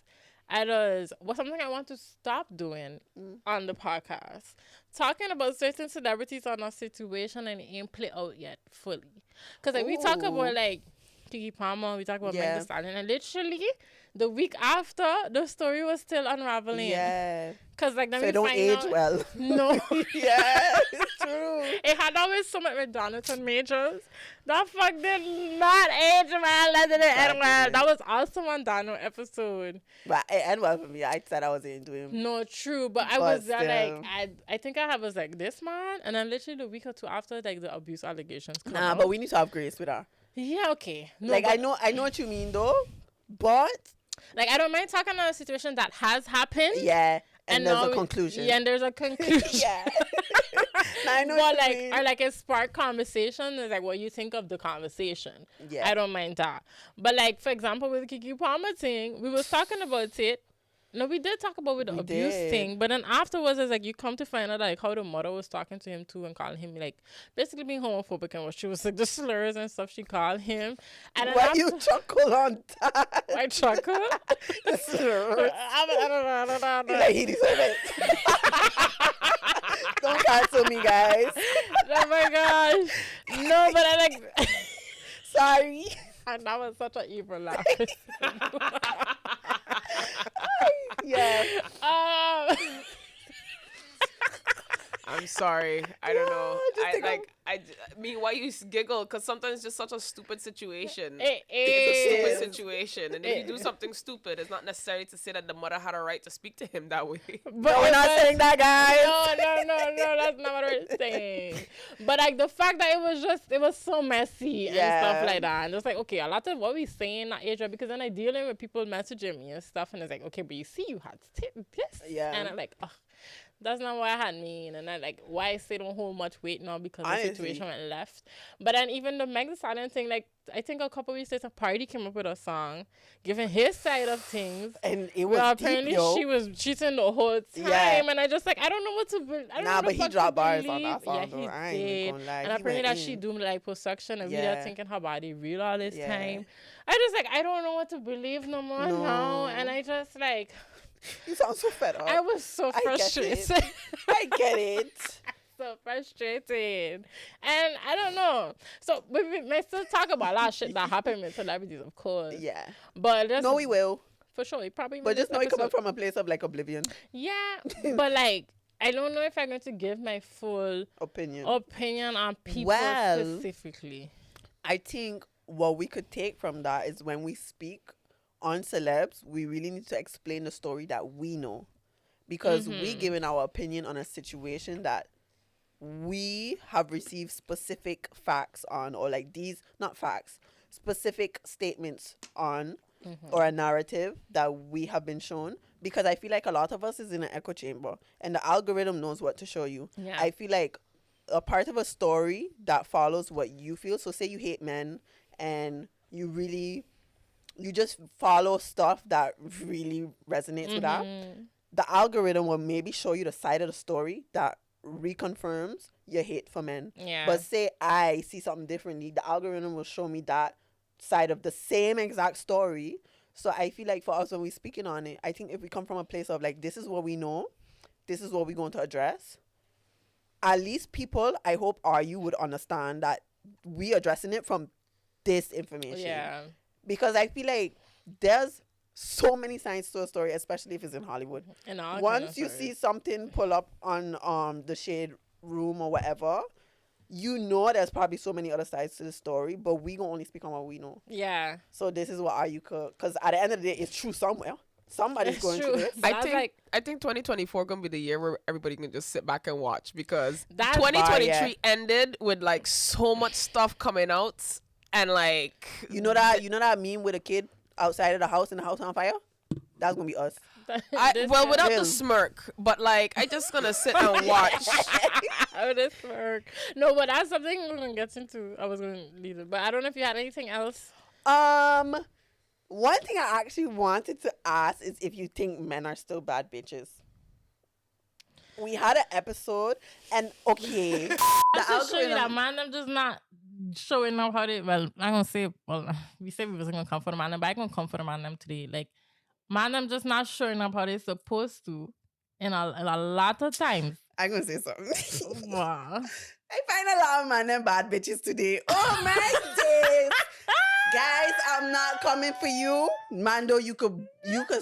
something I want to stop doing on the podcast. Talking about certain celebrities on a situation and it ain't played out yet fully. Because like, we talk about like Keke Palmer, we talk about Meg Thee Stallion, and literally the week after the story was still unraveling. Yeah. Because like then so we it don't age well. No. Yeah, it's true. It had always so much with Jonathan Majors. That fuck did not age well. That didn't end well. That was also one Dano episode. But it ended well for me. I said I wasn't into him. No, true. But I was there like, I think I was like, this man. And then literally the week or two after, like the abuse allegations come out. But we need to have grace with her. Yeah, okay. No, like, I know what you mean though. But like, I don't mind talking about a situation that has happened. Yeah. And there's a conclusion. Yeah, and there's a conclusion. Yeah. I know but like, or like a spark conversation is like what you think of the conversation. Yeah. I don't mind that. But like, for example, with the Keke Palmer thing, we was talking about it. No, we did talk about the abuse thing, but then afterwards, it's like you come to find out like how the mother was talking to him too and calling him like basically being homophobic and what she was like the slurs and stuff she called him. And why you chuckle on that? I chuckle. The slurs. I don't know. Like he deserves it. Don't cancel me, guys. Oh my gosh. No, but I like. Sorry. And that was such an evil laugh. Yeah. I'm sorry. I don't know. I mean, why you giggle? Because sometimes it's just such a stupid situation. It's a stupid situation. And if you do something stupid, it's not necessary to say that the mother had a right to speak to him that way. But we're not saying that, guys. No, that's not what we're saying. But like the fact that it was so messy and stuff like that. And it's like, okay, a lot of what we saying not age right, because then I dealing with people messaging me and stuff, and it's like, okay, but you see, you had this. Yeah. And I'm like, ugh. That's not what I had mean. And I like why I say don't hold much weight now because Honestly. the situation went left. But then even the Meg Thee Stallion thing, like I think a couple weeks later, Party came up with a song, giving his side of things. And it was apparently deep, yo. she was cheating the whole time, Yeah. and I just like I don't know what to believe. Nah, but he dropped bars on that song, Yeah, though. he I ain't even gonna lie. And He apparently went that in. she doomed like possession and we Yeah. are thinking her body real all this Yeah. time. I just like I don't know what to believe no more No. now, and I just like You sound so fed up. I was so I get frustrated. it. I get it. So frustrated. And I don't know. So we may still talk about a lot of shit that happened with celebrities, of course. Yeah. But just, No, we will. for sure. We probably But just know this we coming episode- from a place of like oblivion Yeah. But like I don't know if I'm going to give my full opinion. opinion on people Well, specifically. I think what we could take from that is when we speak on celebs, we really need to explain the story that we know. Because we giving our opinion on a situation that we have received specific facts on, or like these, not facts, specific statements on, or a narrative that we have been shown. Because I feel like a lot of us is in an echo chamber and the algorithm knows what to show you. Yeah. I feel like a part of a story that follows what you feel. So say you hate men and you just follow stuff that really resonates with that. The algorithm will maybe show you the side of the story that reconfirms your hate for men. Yeah. But say I see something differently, the algorithm will show me that side of the same exact story. So I feel like for us when we're speaking on it, I think if we come from a place of like, this is what we know, this is what we're going to address, at least people, I hope, you would understand that we addressing it from this information. Yeah. Because I feel like there's so many sides to a story, especially if it's in Hollywood. And all Once you see something pull up on the shade room or whatever, you know there's probably so many other sides to the story, but we gonna only speak on what we know. Yeah. So this is what you could, because at the end of the day, it's true somewhere. Somebody's It's going true. through this. But I was think like, I think 2024 gonna be the year where everybody can just sit back and watch, because That's 2023 yeah. ended with like so much stuff coming out, and like You know that meme with a kid outside of the house and the house on fire? That's gonna be us. without Real. the smirk, but like I just gonna sit and watch. Oh, this work. No, but that's something we're gonna get into. I was gonna leave it, but I don't know if you had anything else. One thing I actually wanted to ask is if you think men are still bad bitches. We had an episode, and okay, the Just to show you that algorithm. man, I'm just not showing up how they. Well, I'm gonna say. Well, we said we wasn't gonna come for the man, but I'm gonna come for the man them today. Like, man, I'm just not showing up how they're supposed to, in a lot of times. I'm gonna say something. Wow. I find a lot of men and bad bitches today. Oh my days. Guys, I'm not coming for you. Mando, you could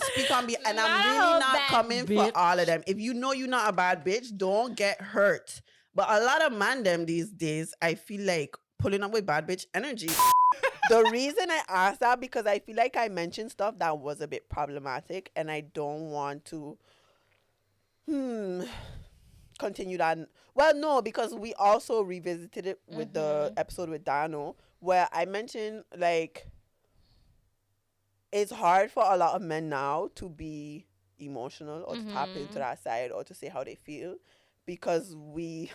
speak on me, and I'm Not really a not bad coming bitch. for all of them. If you know you're not a bad bitch, don't get hurt. But a lot of man them these days, I feel like pulling up with bad bitch energy. The reason I asked that, because I feel like I mentioned stuff that was a bit problematic, and I don't want to continue that. Well, no, because we also revisited it with the episode with Dano, where I mentioned like it's hard for a lot of men now to be emotional or to tap into that side or to say how they feel, because we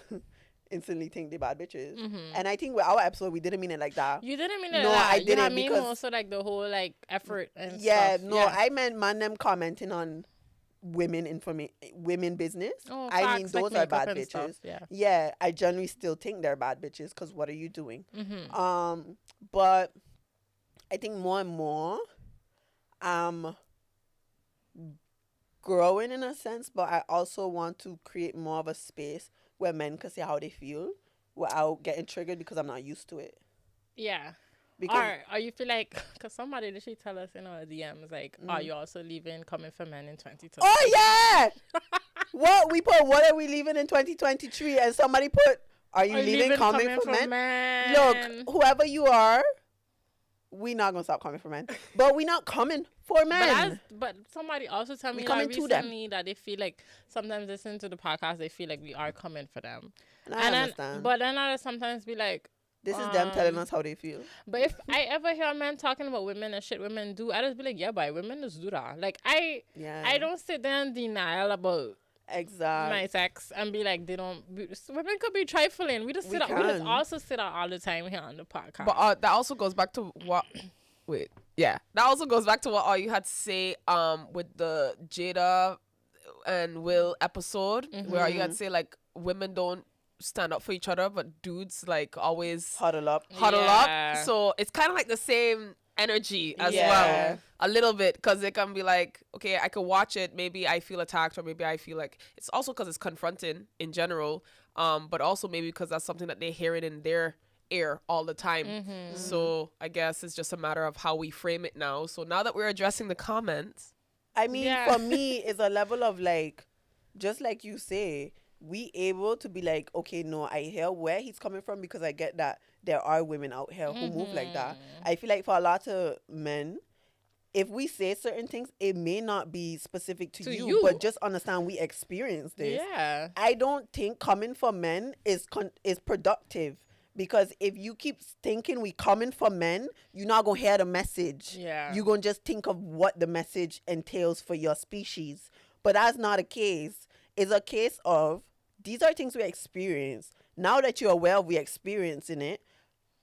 instantly think they're bad bitches. And I think with our episode we didn't mean it like that. You didn't mean it. No, like that. I You know what didn't, I mean, because- also like the whole like effort and Yeah, stuff. no, I meant man them commenting on women business. Oh, I mean, facts, like those are makeup bad and bitches. stuff, yeah. Yeah, I generally still think they're bad bitches, because what are you doing? But I think more and more I'm growing in a sense, but I also want to create more of a space where men can say how they feel without getting triggered, because I'm not used to it. Yeah. Because Or you feel like, because somebody literally tell us in our DMs, like, are you also leaving Coming for Men in 2020? oh yeah, what are we leaving in 2023? And somebody put, are you leaving coming for men? Look, whoever you are, we not gonna stop coming for men, but we not coming for men. But somebody also tell me We that coming to them. recently that they feel like sometimes listening to the podcast, they feel like we are coming for them. And I understand. But then I sometimes be like, This is them telling us how they feel. but if I ever hear a man talking about women and shit women do, I just be like, yeah, but women just do that. Like, I Yeah. don't sit there in denial about Exactly. my sex and be like, women could be trifling. We just also sit out all the time here on the podcast. But that also goes back to what, that also goes back to what all you had to say with the Jada and Will episode, where you had to say like women don't stand up for each other, but dudes like always huddle up. So it's kind of like the same energy as well, a little bit, because it can be like, okay, I could watch it, maybe I feel attacked, or maybe I feel like it's also because it's confronting in general, but also maybe because that's something that they hear it in their ear all the time. So I guess it's just a matter of how we frame it now. So now that we're addressing the comments, I mean, for me, it's a level of like, just like you say, we able to be like, okay, no, I hear where he's coming from, because I get that there are women out here who move like that. I feel like for a lot of men, if we say certain things, it may not be specific to you, but just understand we experience this. Yeah. I don't think coming for men is productive, because if you keep thinking we coming for men, you're not going to hear the message. Yeah. You're going to just think of what the message entails for your species. But that's not a case. It's a case of, these are things we experience. Now that you're aware of we experiencing it,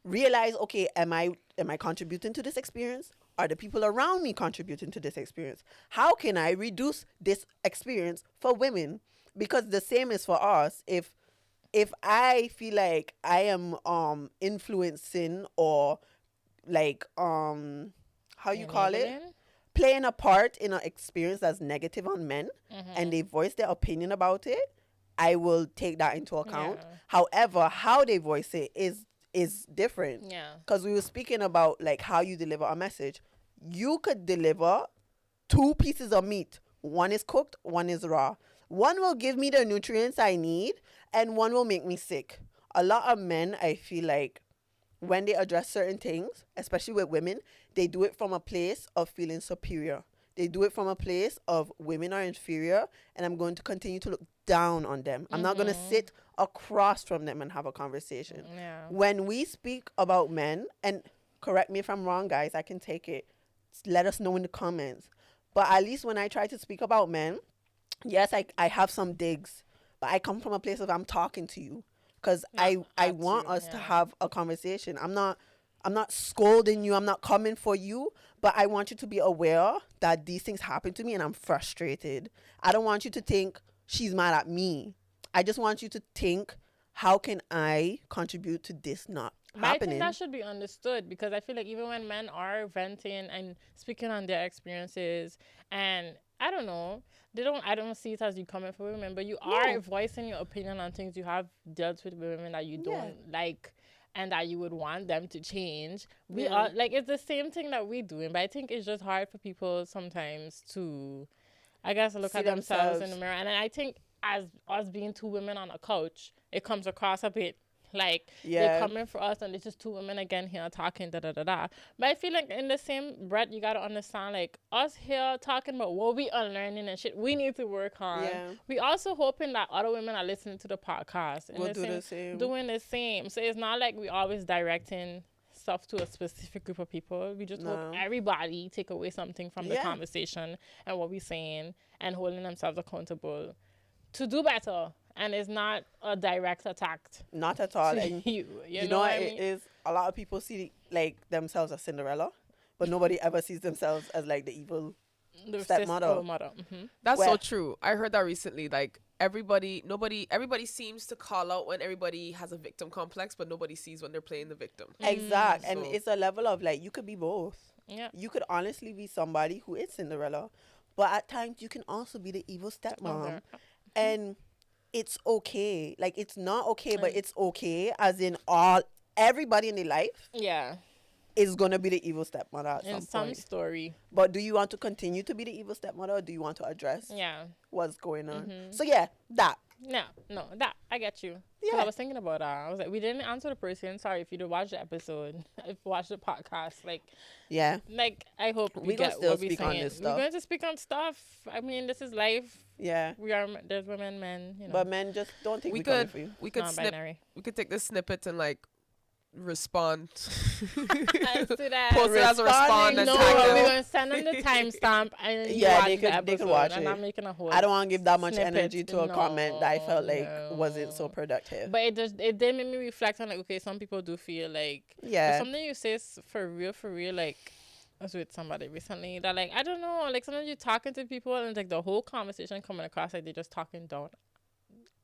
realize, okay, am I contributing to this experience? Are the people around me contributing to this experience? How can I reduce this experience for women? Because the same is for us. If I feel like I am influencing or like how you call it, playing a part in an experience that's negative on men, and they voice their opinion about it, I will take that into account. However, how they voice it is different. Yeah. Because we were speaking about like how you deliver a message. You could deliver 2 pieces of meat. One is cooked, one is raw. One will give me the nutrients I need, and one will make me sick. A lot of men, I feel like, when they address certain things, especially with women, they do it from a place of feeling superior. They do it from a place of women are inferior, and I'm going to continue to look down on them. I'm not going to sit across from them and have a conversation. Yeah. When we speak about men, and correct me if I'm wrong, guys, I can take it. Let us know in the comments. But at least when I try to speak about men, yes, I have some digs, but I come from a place of I'm talking to you, because I want us to have a conversation. I'm not scolding you. I'm not coming for you, but I want you to be aware that these things happen to me and I'm frustrated. I don't want you to think she's mad at me. I just want you to think, how can I contribute to this not But happening? I think that should be understood, because I feel like even when men are venting and speaking on their experiences, and I don't know, I don't see it as you coming for women, but you are voicing your opinion on things you have dealt with women that you don't like and that you would want them to change. We are like, it's the same thing that we're doing, but I think it's just hard for people sometimes to, I guess, look at themselves in the mirror. And I think as us being 2 women on a couch, it comes across a bit like they're coming for us and it's just 2 women again here talking da. But I feel like in the same breath, you got to understand, like, us here talking about what we are learning and shit we need to work on. We also hoping that other women are listening to the podcast and we'll do the same. Doing the same. So it's not like we always directing stuff to a specific group of people. We just hope everybody take away something from the conversation and what we're saying, and holding themselves accountable to do better. And it's not a direct attack. Not at all. And you know what I mean? it is? A lot of people see like themselves as Cinderella, but nobody ever sees themselves as like the evil stepmother. That's so true. I heard that recently. Like everybody seems to call out when everybody has a victim complex, but nobody sees when they're playing the victim. Exact. And it's a level of like, you could be both. Yeah. You could honestly be somebody who is Cinderella, but at times you can also be the evil stepmom. And it's okay. Like, it's not okay, but it's okay, as in everybody in their life is going to be the evil stepmother at some point. Story. But do you want to continue to be the evil stepmother, or do you want to address what's going on? So that. No, that, I get you. I was thinking about that. I was like, we didn't answer the person. Sorry if you did watch the episode, if you watched the podcast. Like, like, I hope we get still what we're speak on saying. this stuff. We're going to speak on stuff. I mean, this is life. Yeah. There's women, men, you know. But men just don't think we coming for you. We could take this snippet and like respond. Let's do that. Post it as a respond and No, tag we're them. going to send them the timestamp and Yeah, they could watch and it. I'm making a whole I don't want to give that much snippet. energy to a comment that I felt like No. wasn't so productive. But it did make me reflect on, like, okay, some people do feel like Yeah. if something you say is for real, like, I was with somebody recently that, like, I don't know, like, sometimes you're talking to people and, like, the whole conversation coming across like they're just talking down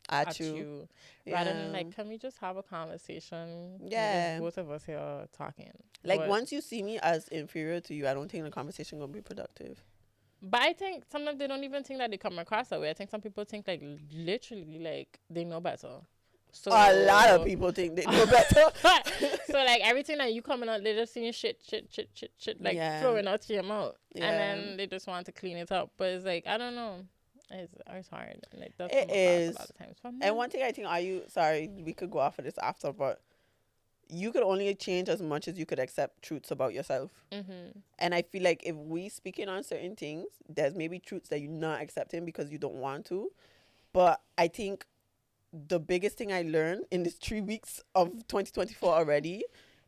at you. Rather than, like, can we just have a conversation? Yeah. Both of us here talking. Like, But- once you see me as inferior to you, I don't think the conversation going to be productive. But I think sometimes they don't even think that they come across that way. I think some people think, like, literally, like, they know better. So A lot of people think they know better. So, like, everything that you coming out, they're just seeing shit, like, Yeah. throwing out to your mouth. Yeah. And then they just want to clean it up. But it's like, I don't know. It's hard. Like, that's It is. a lot of times. For me. And one thing I think, sorry, we could go off of this after, but you could only change as much as you could accept truths about yourself. Mm-hmm. And I feel like if we speaking on certain things, there's maybe truths that you're not accepting because you don't want to. But I think the biggest thing I learned in these 3 weeks of 2024 already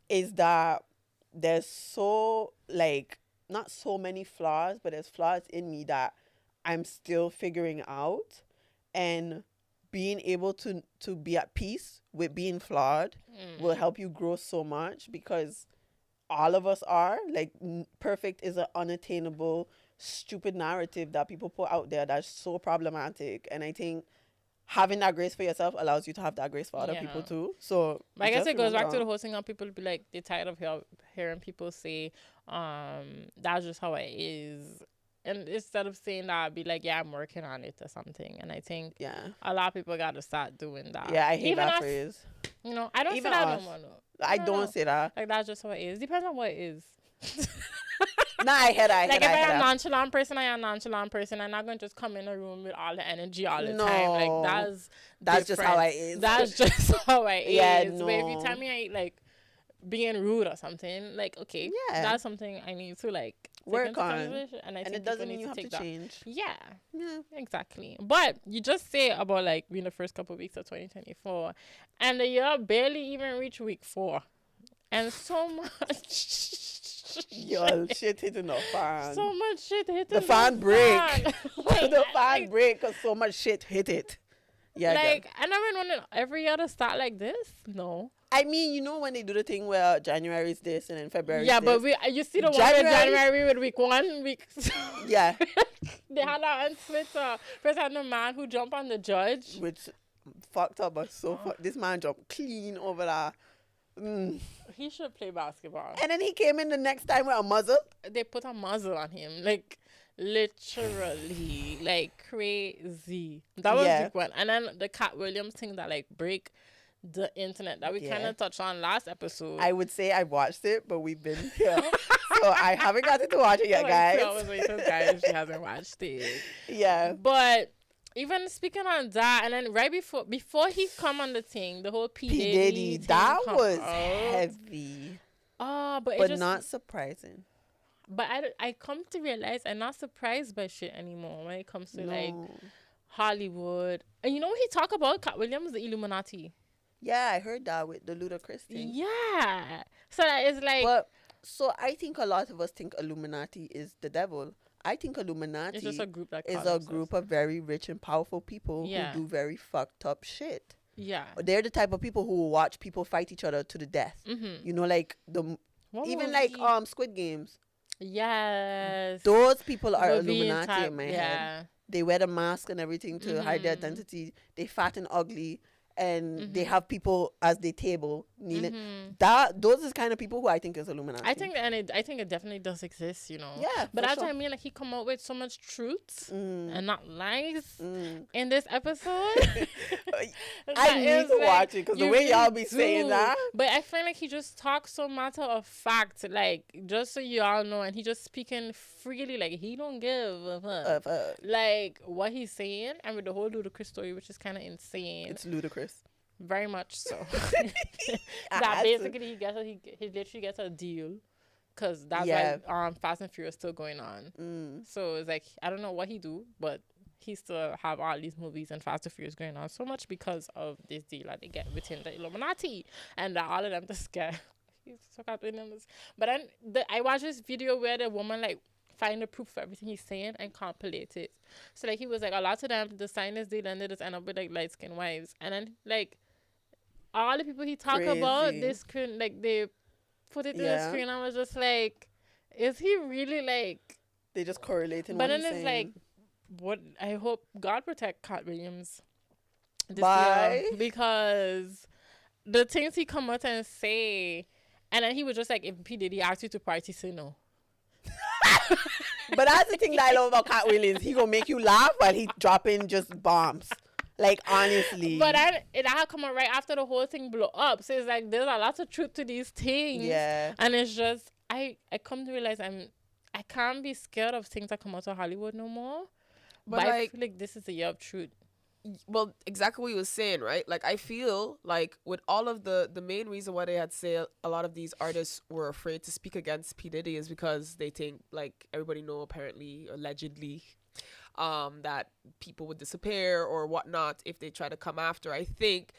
is that there's so, like, not so many flaws, but there's flaws in me that I'm still figuring out, and being able to be at peace with being flawed will help you grow so much, because all of us are, like, perfect is an unattainable, stupid narrative that people put out there that's so problematic. And I think having that grace for yourself allows you to have that grace for other people too. So But I guess just it goes back remember. to the whole thing of people be like, they're tired of hearing people say, that's just how it is. And instead of saying that, be like, yeah, I'm working on it or something. And I think a lot of people got to start doing that. Yeah, I hate Even that us, phrase. You know, I don't Even say that us. no more. No. I don't say that. Like, that's just how it is. Depends on what it is. Nah, I hear that. Like, if I'm a nonchalant person, I am a nonchalant person. I'm not going to just come in a room with all the energy all the time. Like, that's just how I is. That's just how I is. Yeah, But if you tell me I like being rude or something, like, okay, that's something I need to, like, work on. And I think it doesn't mean need you have to that. change. Yeah, Yeah. exactly. But you just say about, like, being the first couple of weeks of 2024, and the year barely even reached week 4, and so much. Yo, shit hitting the fan. So much shit hitting the fan break. Like, the fan break because so much shit hit it. Yeah. Like, I never wanted every year to start like this. No. I mean, you know when they do the thing where January is this and then February is but this? you see the one with January with week 1, week. Yeah. They had that on Twitter. First, I had a man who jumped on the judge. Which fucked up, but this man jumped clean over that. He should play basketball. And then he came in the next time with a muzzle. They put a muzzle on him, like, literally, like, crazy. That was week 1. And then the Cat Williams thing that, like, break the internet that we kind of touched on last episode. I would say I watched it, but we've been here. So I haven't gotten to watch it yet, guys. I was waiting, guys. She hasn't watched it. Yeah. But even speaking on that, and then right before he come on the thing, the whole P. Diddy thing that come was out. heavy. But not surprising. But I come to realize I'm not surprised by shit anymore when it comes to like Hollywood. And you know what he talk about? Cat Williams, the Illuminati. Yeah, I heard that with the ludicrous thing. Yeah. So that is like. But so I think a lot of us think Illuminati is the devil. I think Illuminati is just a group that is a group of very rich and powerful people who do very fucked up shit. Yeah. They're the type of people who will watch people fight each other to the death. Mm-hmm. You know, like Squid Games. Yes. Those people are Illuminati in my head. They wear the mask and everything to hide their identity. They fat and ugly. And they have people as their table kneeling. Those is kind of people who I think is Illuminati. I think it definitely does exist, you know. Yeah, but that's what I mean. Like, he come out with so much truth and not lies in this episode. I need to watch it because the way y'all be saying that. But I feel like he just talks so matter of fact, like, just so y'all know, and he just speaking freely, like he don't give a fuck. Like what he's saying, and with the whole ludicrous story, which is kind of insane. It's ludicrous. Very much so. That basically he literally gets a deal because that's why Fast and Furious still going on. So it's like I don't know what he do, but he still have all these movies and Fast and Furious going on so much because of this deal that they get within the Illuminati, and that all of them just get he's so Cat Williams. But then I watched this video where the woman like find the proof for everything he's saying and compilate it. So like he was like a lot of them the sign this deal and they just end up with like light skinned wives, and then like all the people he talk about this screen like they put it in the screen. I was just like, is he really like they just correlating? But then it's saying. Like, what I hope God protect Cat Williams this year, because the things he come out and say, and then he was just like, if P Diddy asked you to party, say no. But that's the thing that I love about Cat Williams. He gonna make you laugh while he dropping just bombs. Like, honestly. But it had come out right after the whole thing blew up. So it's like there's a lot of truth to these things. Yeah. And it's just I come to realize I can't be scared of things that come out of Hollywood no more. But like, I feel like this is the year of truth. Well, exactly what you were saying, right? Like, I feel like with all of the main reason why they had say a lot of these artists were afraid to speak against P. Diddy is because they think, like, everybody know apparently, allegedly, that people would disappear or whatnot if they try to come after. I think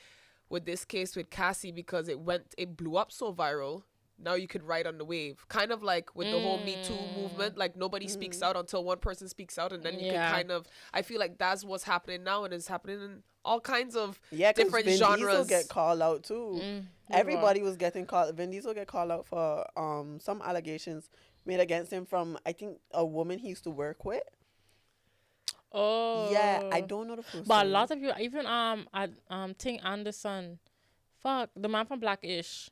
with this case with Cassie, because it blew up so viral, now you could ride on the wave. Kind of like with the whole Me Too movement, like nobody speaks out until one person speaks out, and then you can kind of, I feel like that's what's happening now, and it's happening in all kinds of different Vin genres. Diesel get called out too. Everybody was getting called. Vin Diesel get called out for some allegations made against him from, I think, a woman he used to work with. Oh. Yeah, I don't know the person. But a lot of you, even Ting Anderson, the man from Blackish.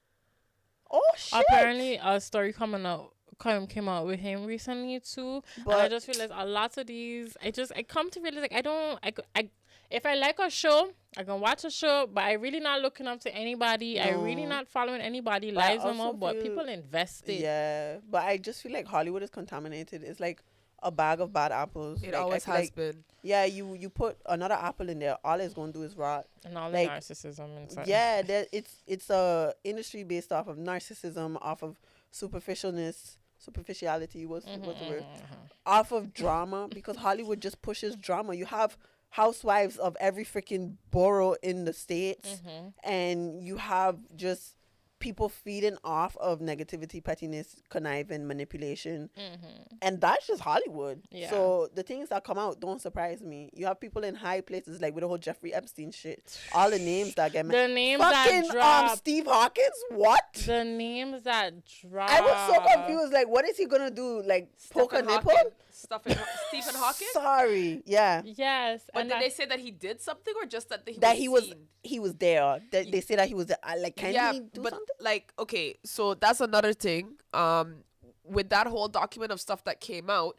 Oh shit! Apparently, a story came out with him recently too. But and I just realized a lot of these. I come to realize like if I like a show, I can watch a show, but I really not looking up to anybody. No. I really not following anybody lives no more. But people invested. Yeah, but I just feel like Hollywood is contaminated. It's like a bag of bad apples. It always has been. Yeah, you put another apple in there, all it's gonna do is rot. And all the narcissism inside. Yeah, it's a industry based off of narcissism, off of superficiality. What's the word? Off of drama, because Hollywood just pushes drama. You have housewives of every freaking borough in the States, and you have just people feeding off of negativity, pettiness, conniving, manipulation. And that's just Hollywood. Yeah. So the things that come out don't surprise me. You have people in high places, like with the whole Jeffrey Epstein shit. All the names that get the names fucking, that drop. Steve Hawkins? What? The names that drop. I was so confused. Like, what is he gonna do? Like, poke a nipple? Stephen Hawking? Sorry. Yeah. Yes. But did they say that he did something, or just that he was there? They say that he was like, can he do something? Like, okay, so that's another thing. With that whole document of stuff that came out,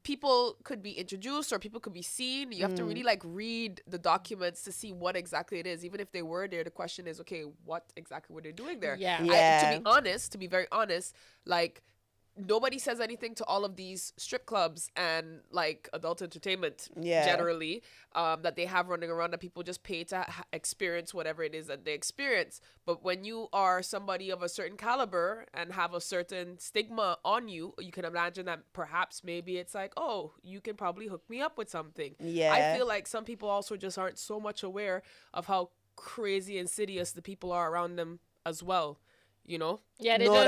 people could be introduced or people could be seen. You have to really like read the documents to see what exactly it is. Even if they were there, the question is, okay, what exactly were they doing there? To be very honest, like, nobody says anything to all of these strip clubs and like adult entertainment generally that they have running around, that people just pay to experience whatever it is that they experience. But when you are somebody of a certain caliber and have a certain stigma on you, you can imagine that perhaps maybe it's like, oh, you can probably hook me up with something. I feel like some people also just aren't so much aware of how crazy insidious the people are around them as well. You know? Yeah, they really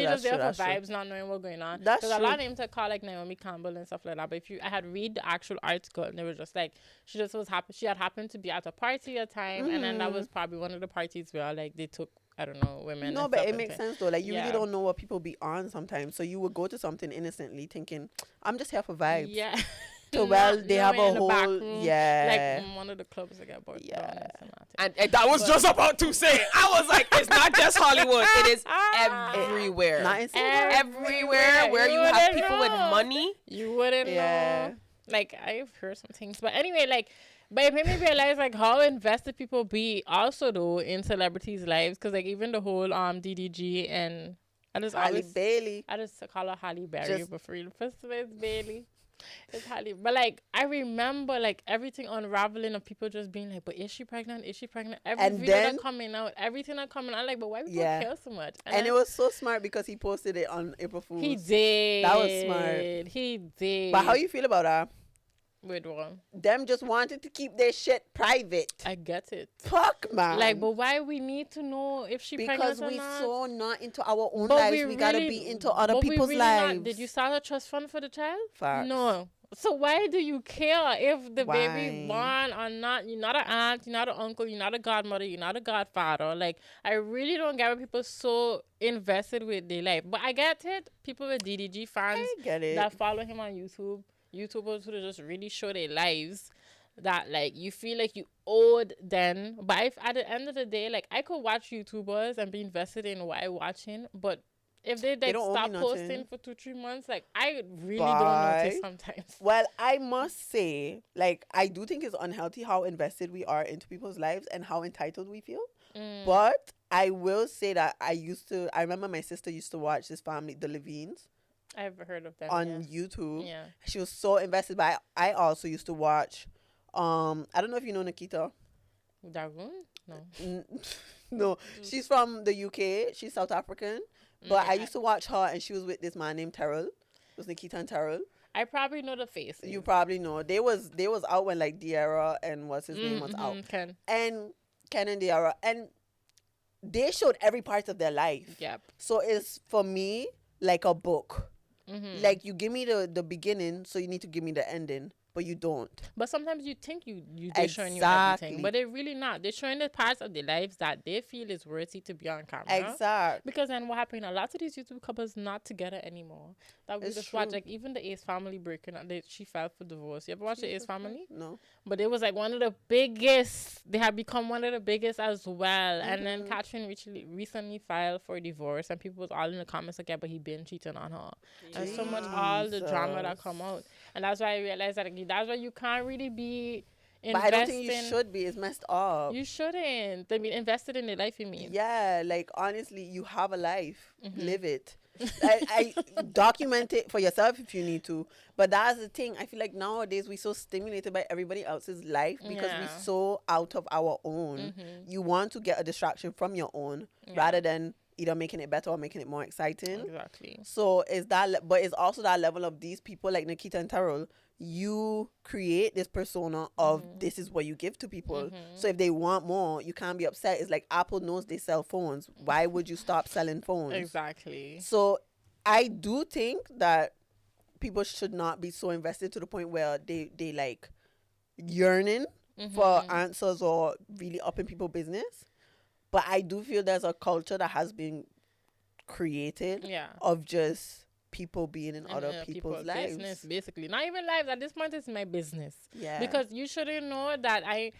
just there for vibes, not knowing what's going on. There's a lot of names that call like Naomi Campbell and stuff like that. But I had read the actual article, and they were just like, she had happened to be at a party at a time, and then that was probably one of the parties where like they took, I don't know, women. No, but it makes sense though. Like, you really don't know what people be on sometimes, so you would go to something innocently thinking, I'm just here for vibes. Yeah. So they have a whole like one of the clubs that get bored. And that was just about to say, I was like, it's not just Hollywood, it is everywhere. Not in everywhere where you have people with money. You wouldn't know. Like, I've heard some things, but anyway, like, but it made me realize like how invested people be also though in celebrities' lives, because like even the whole DDG and I just call her Halle Berry, but for real, first of all, it's Bailey. It's Halle. But like, I remember like everything unraveling of people just being like, but is she pregnant? Is she pregnant? Everything that coming out, like, but why people care so much? And it was so smart because he posted it on April Fool's. He did. That was smart. He did. But how you feel about her? With one. Them just wanted to keep their shit private. I get it. Fuck, man. Like, but why we need to know if she pregnant or not? Because we so not into our own lives. We gotta be into other people's lives. Did you start a trust fund for the child? Facts. No. So why do you care if the baby born or not? You're not an aunt, you're not an uncle, you're not a godmother, you're not a godfather. Like, I really don't get why people so invested with their life. But I get it. People with DDG fans that follow him on YouTube, YouTubers who just really show their lives, that like you feel like you owed them. But if at the end of the day, like I could watch YouTubers and be invested in what I'm watching, but if they stop posting for 2-3 months, like I really don't notice sometimes. Well, I must say, like I do think it's unhealthy how invested we are into people's lives and how entitled we feel. But I will say that I remember my sister used to watch this family, the Levines. I've heard of them on YouTube. Yeah, she was so invested. But I also used to watch. I don't know if you know Nikita. Dagoon? No. No, she's from the UK. She's South African. But I used to watch her, and she was with this man named Terrell. It was Nikita and Terrell. I probably know the face. You probably know. They was out when like Diarra and what's his name was out. Ken and Diarra, and they showed every part of their life. Yep. So it's for me like a book. Like you give me the beginning, so you need to give me the ending. But you don't. But sometimes you think they're showing you everything, but they're really not. They're showing the parts of their lives that they feel is worthy to be on camera. Exactly. Because then what happened? A lot of these YouTube couples not together anymore. That we just watch, like even the Ace family breaking up. She filed for divorce. You ever watch the Ace family? No. But it was like one of the biggest. They have become one of the biggest as well. And then Catherine recently filed for divorce, and people was all in the comments like, yeah, but he been cheating on her. And so much all the drama that come out. And that's why I realized that that's why you can't really be investing. But I don't think you should be. It's messed up. You shouldn't. I mean, invested in the life, you mean? Yeah, like honestly, you have a life. Live it. I document it for yourself if you need to. But that's the thing. I feel like nowadays we're so stimulated by everybody else's life because we're so out of our own. You want to get a distraction from your own rather than either making it better or making it more exciting. Exactly. So but it's also that level of these people like Nikita and Terrell. You create this persona of this is what you give to people. So if they want more, you can't be upset. It's like Apple knows they sell phones. Why would you stop selling phones? Exactly. So I do think that people should not be so invested to the point where they like yearning for answers or really up in people's business. But I do feel there's a culture that has been created of just people being in other people's lives. Business, basically. Not even lives. At this point, it's my business. Yeah. Because you shouldn't know that a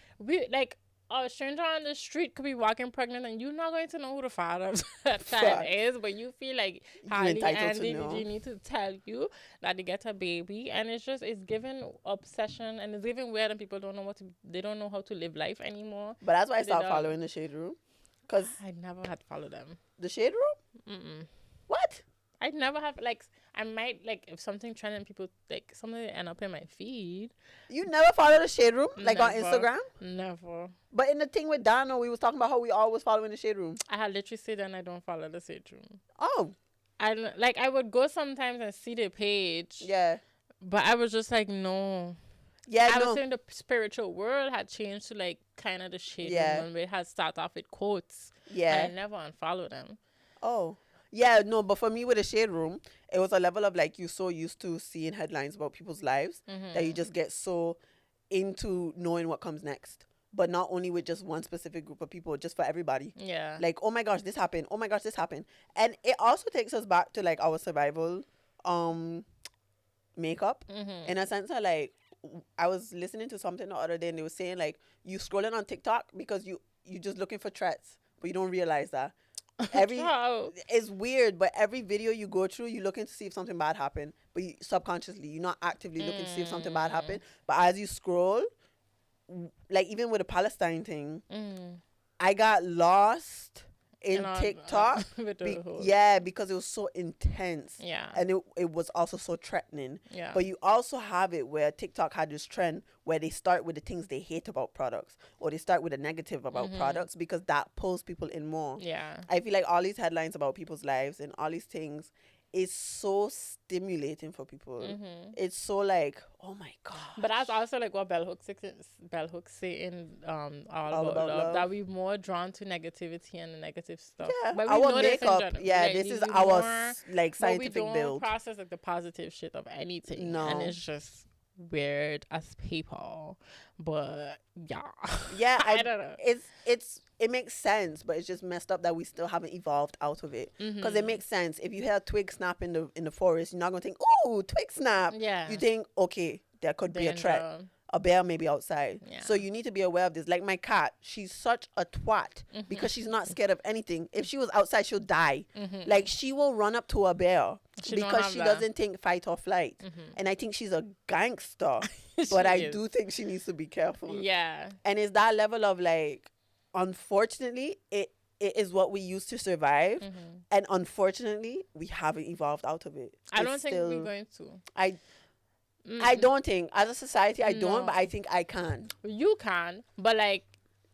stranger on the street could be walking pregnant and you're not going to know who the father of that child is, but you feel like Halle and DDG need to tell you that they get a baby, and it's given obsession and it's given weird, and people don't know how to live life anymore. But that's why I stopped following the Shade Room. Cause I never had to follow them. The Shade Room? What? I never have, like, I might, like, if something trending, people, like, something end up in my feed. You never follow the Shade Room? Like, on Instagram? Never. But in the thing with Dano, we was talking about how we always following the Shade Room. I had literally said and I don't follow the Shade Room. Oh. I would go sometimes and see the page. Yeah. But I was just like, no. Yeah, I was saying the spiritual world had changed to, like, kind of the Shade Room, where it had started off with quotes. Yeah. I never unfollowed them. Oh. Yeah, no, but for me with the Shade Room, it was a level of like you're so used to seeing headlines about people's lives that you just get so into knowing what comes next. But not only with just one specific group of people, just for everybody. Yeah. Like, oh my gosh, this happened. Oh my gosh, this happened. And it also takes us back to like our survival makeup. In a sense that like I was listening to something the other day and they were saying like you scrolling on TikTok because you just looking for threats, but you don't realize that. It's weird, but every video you go through, you're looking to see if something bad happened, but subconsciously you're not actively looking to see if something bad happened. But as you scroll, like even with the Palestine thing, I got lost in TikTok. Because it was so intense. Yeah. And it was also so threatening. Yeah. But you also have it where TikTok had this trend where they start with the things they hate about products, or they start with the negative about products, because that pulls people in more. Yeah. I feel like all these headlines about people's lives and all these things, is so stimulating for people. It's so like, oh my god. But that's also like what Bell Hooks say in All About Love, that we more drawn to negativity and the negative stuff. Yeah, but we our know makeup. like, This is our like scientific but we don't build. process like the positive shit of anything. No, and it's just weird as people. But yeah, I don't know. It makes sense, but it's just messed up that we still haven't evolved out of it. Because it makes sense. If you hear a twig snap in the forest, you're not gonna think, "Ooh, twig snap." Yeah. You think, okay, there could be a threat. A bear may be outside. Yeah. So you need to be aware of this. Like my cat, she's such a twat because she's not scared of anything. If she was outside, she'll die. Like she will run up to a bear because she doesn't think fight or flight. And I think she's a gangster. But I do think she needs to be careful. Yeah. And it's that level of like, unfortunately, it is what we used to survive. And unfortunately, we haven't evolved out of it. I don't think we're going to. I don't think, as a society, I don't, but I think I can. You can, but like,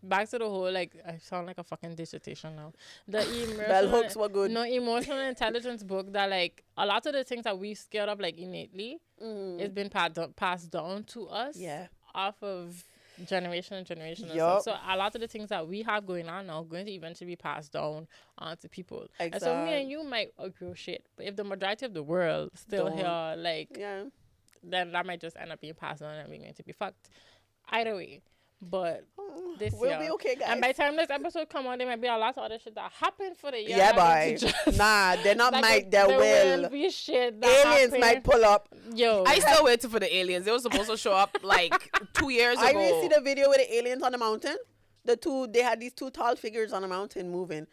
back to the whole, like, I sound like a fucking dissertation now. The Bell hooks were good. No, emotional intelligence book that, like, a lot of the things that we scared of, like, innately, it's been passed down to us. Yeah. Off of generation and generation. And stuff. So a lot of the things that we have going on now are going to eventually be passed down onto people. Exactly. And so me and you might agree with shit, but if the majority of the world still here, like, then that might just end up being passed on and we're going to be fucked. Either way. But this we'll year. be okay, guys. And by the time this episode come on, there might be a lot of other shit that happened for the year. Yeah, boy. Nah, they're not might, they will. Will be shit that aliens happened. might pull up. Yo. I still waiting for the aliens. They were supposed to show up like 2 years ago. I really see the video with the aliens on the mountain. They had these two tall figures on a mountain moving.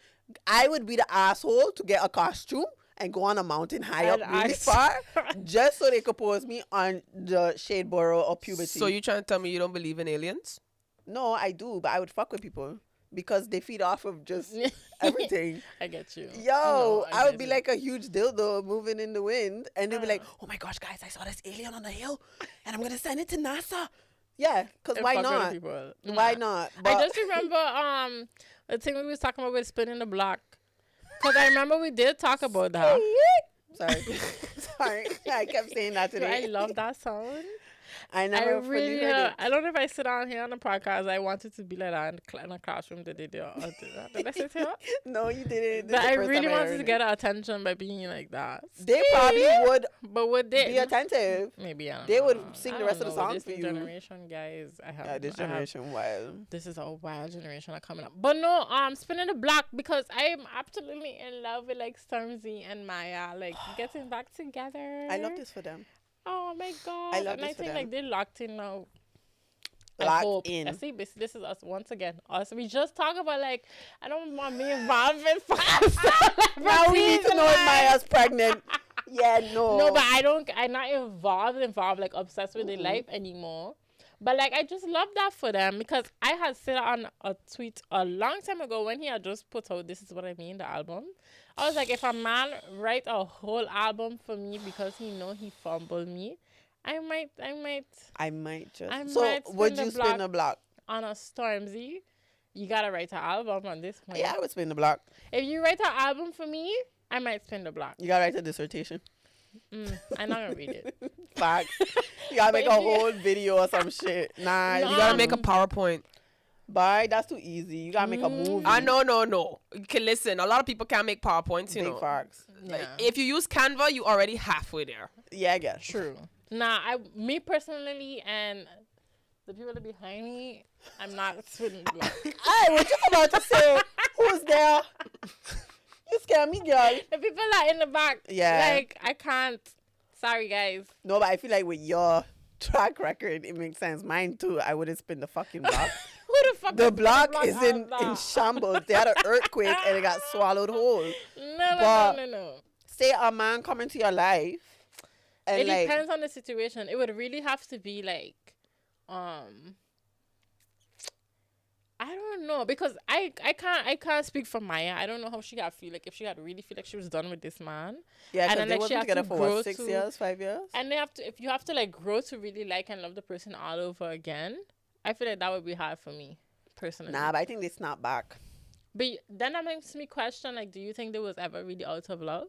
I would be the asshole to get a costume and go on a mountain high up really far just so they could pose me on the shade borough of puberty. So you trying to tell me you don't believe in aliens? No, I do, but I would fuck with people because they feed off of just everything. I get you. Yo, I would be like a huge dildo moving in the wind, and they'd be like, "Oh my gosh, guys, I saw this alien on the hill, and I'm gonna send it to NASA." Yeah, because why not? Why not? I just remember the thing we was talking about with spinning the block. Because I remember we did talk about that. Sorry. I kept saying that today. I love that song. I never really heard it. I don't know if I sit down here on the podcast. I wanted to be like that in a classroom. Did I sit here? No, you didn't. But I really wanted to get her attention by being like that. They probably would. But would they be attentive? Maybe they would sing the rest of the songs for you. This generation, guys. This generation wild. This is a wild generation coming up. But no, spinning the block because I am absolutely in love with like Stormzy and Maya, like getting back together. I love this for them. Oh my god! I love this I think for them. like they're locked in now. Locked in. I see. This is us once again. Us. We just talk about like I don't want me involved in fast. Now we need to know if Maya's pregnant. Yeah, no. No, but I'm not involved, like obsessed with their life anymore. But like I just love that for them because I had said on a tweet a long time ago when he had just put out "This Is What I Mean" the album. I was like, if a man write a whole album for me because he know he fumbled me, I might just. So would you spin the block on a Stormzy? You gotta write an album on this point. Yeah, I would spin the block. If you write an album for me, I might spin the block. You gotta write a dissertation. I'm not gonna read it. Facts. You gotta make a whole video or some shit. Nah, you gotta make a PowerPoint. Bye. That's too easy. You gotta make a movie. No. Okay, listen. A lot of people can't make PowerPoints. You know. Facts. Like, if you use Canva, you already halfway there. Yeah, I guess. True. Nah, me personally and the people that behind me, I'm not spinning the block. I was just about to say, who's there? You scare me, girl. The people that in the back. Yeah. Like, I can't. Sorry, guys. No, but I feel like with your track record, it makes sense. Mine, too. I wouldn't spin the fucking block. Who the fuck the block is in shambles. They had an earthquake and it got swallowed whole. No. Say a man come into your life. And it depends on the situation. It would really have to be like, I don't know because I can't speak for Maya. I don't know how she got feel like if she had really feel like she was done with this man. Yeah, and then they like she wasn't together for what, 6 to, years, 5 years. And if you have to like grow to really like and love the person all over again, I feel like that would be hard for me personally. Nah, but I think they snap back. But then that makes me question like, do you think they was ever really out of love?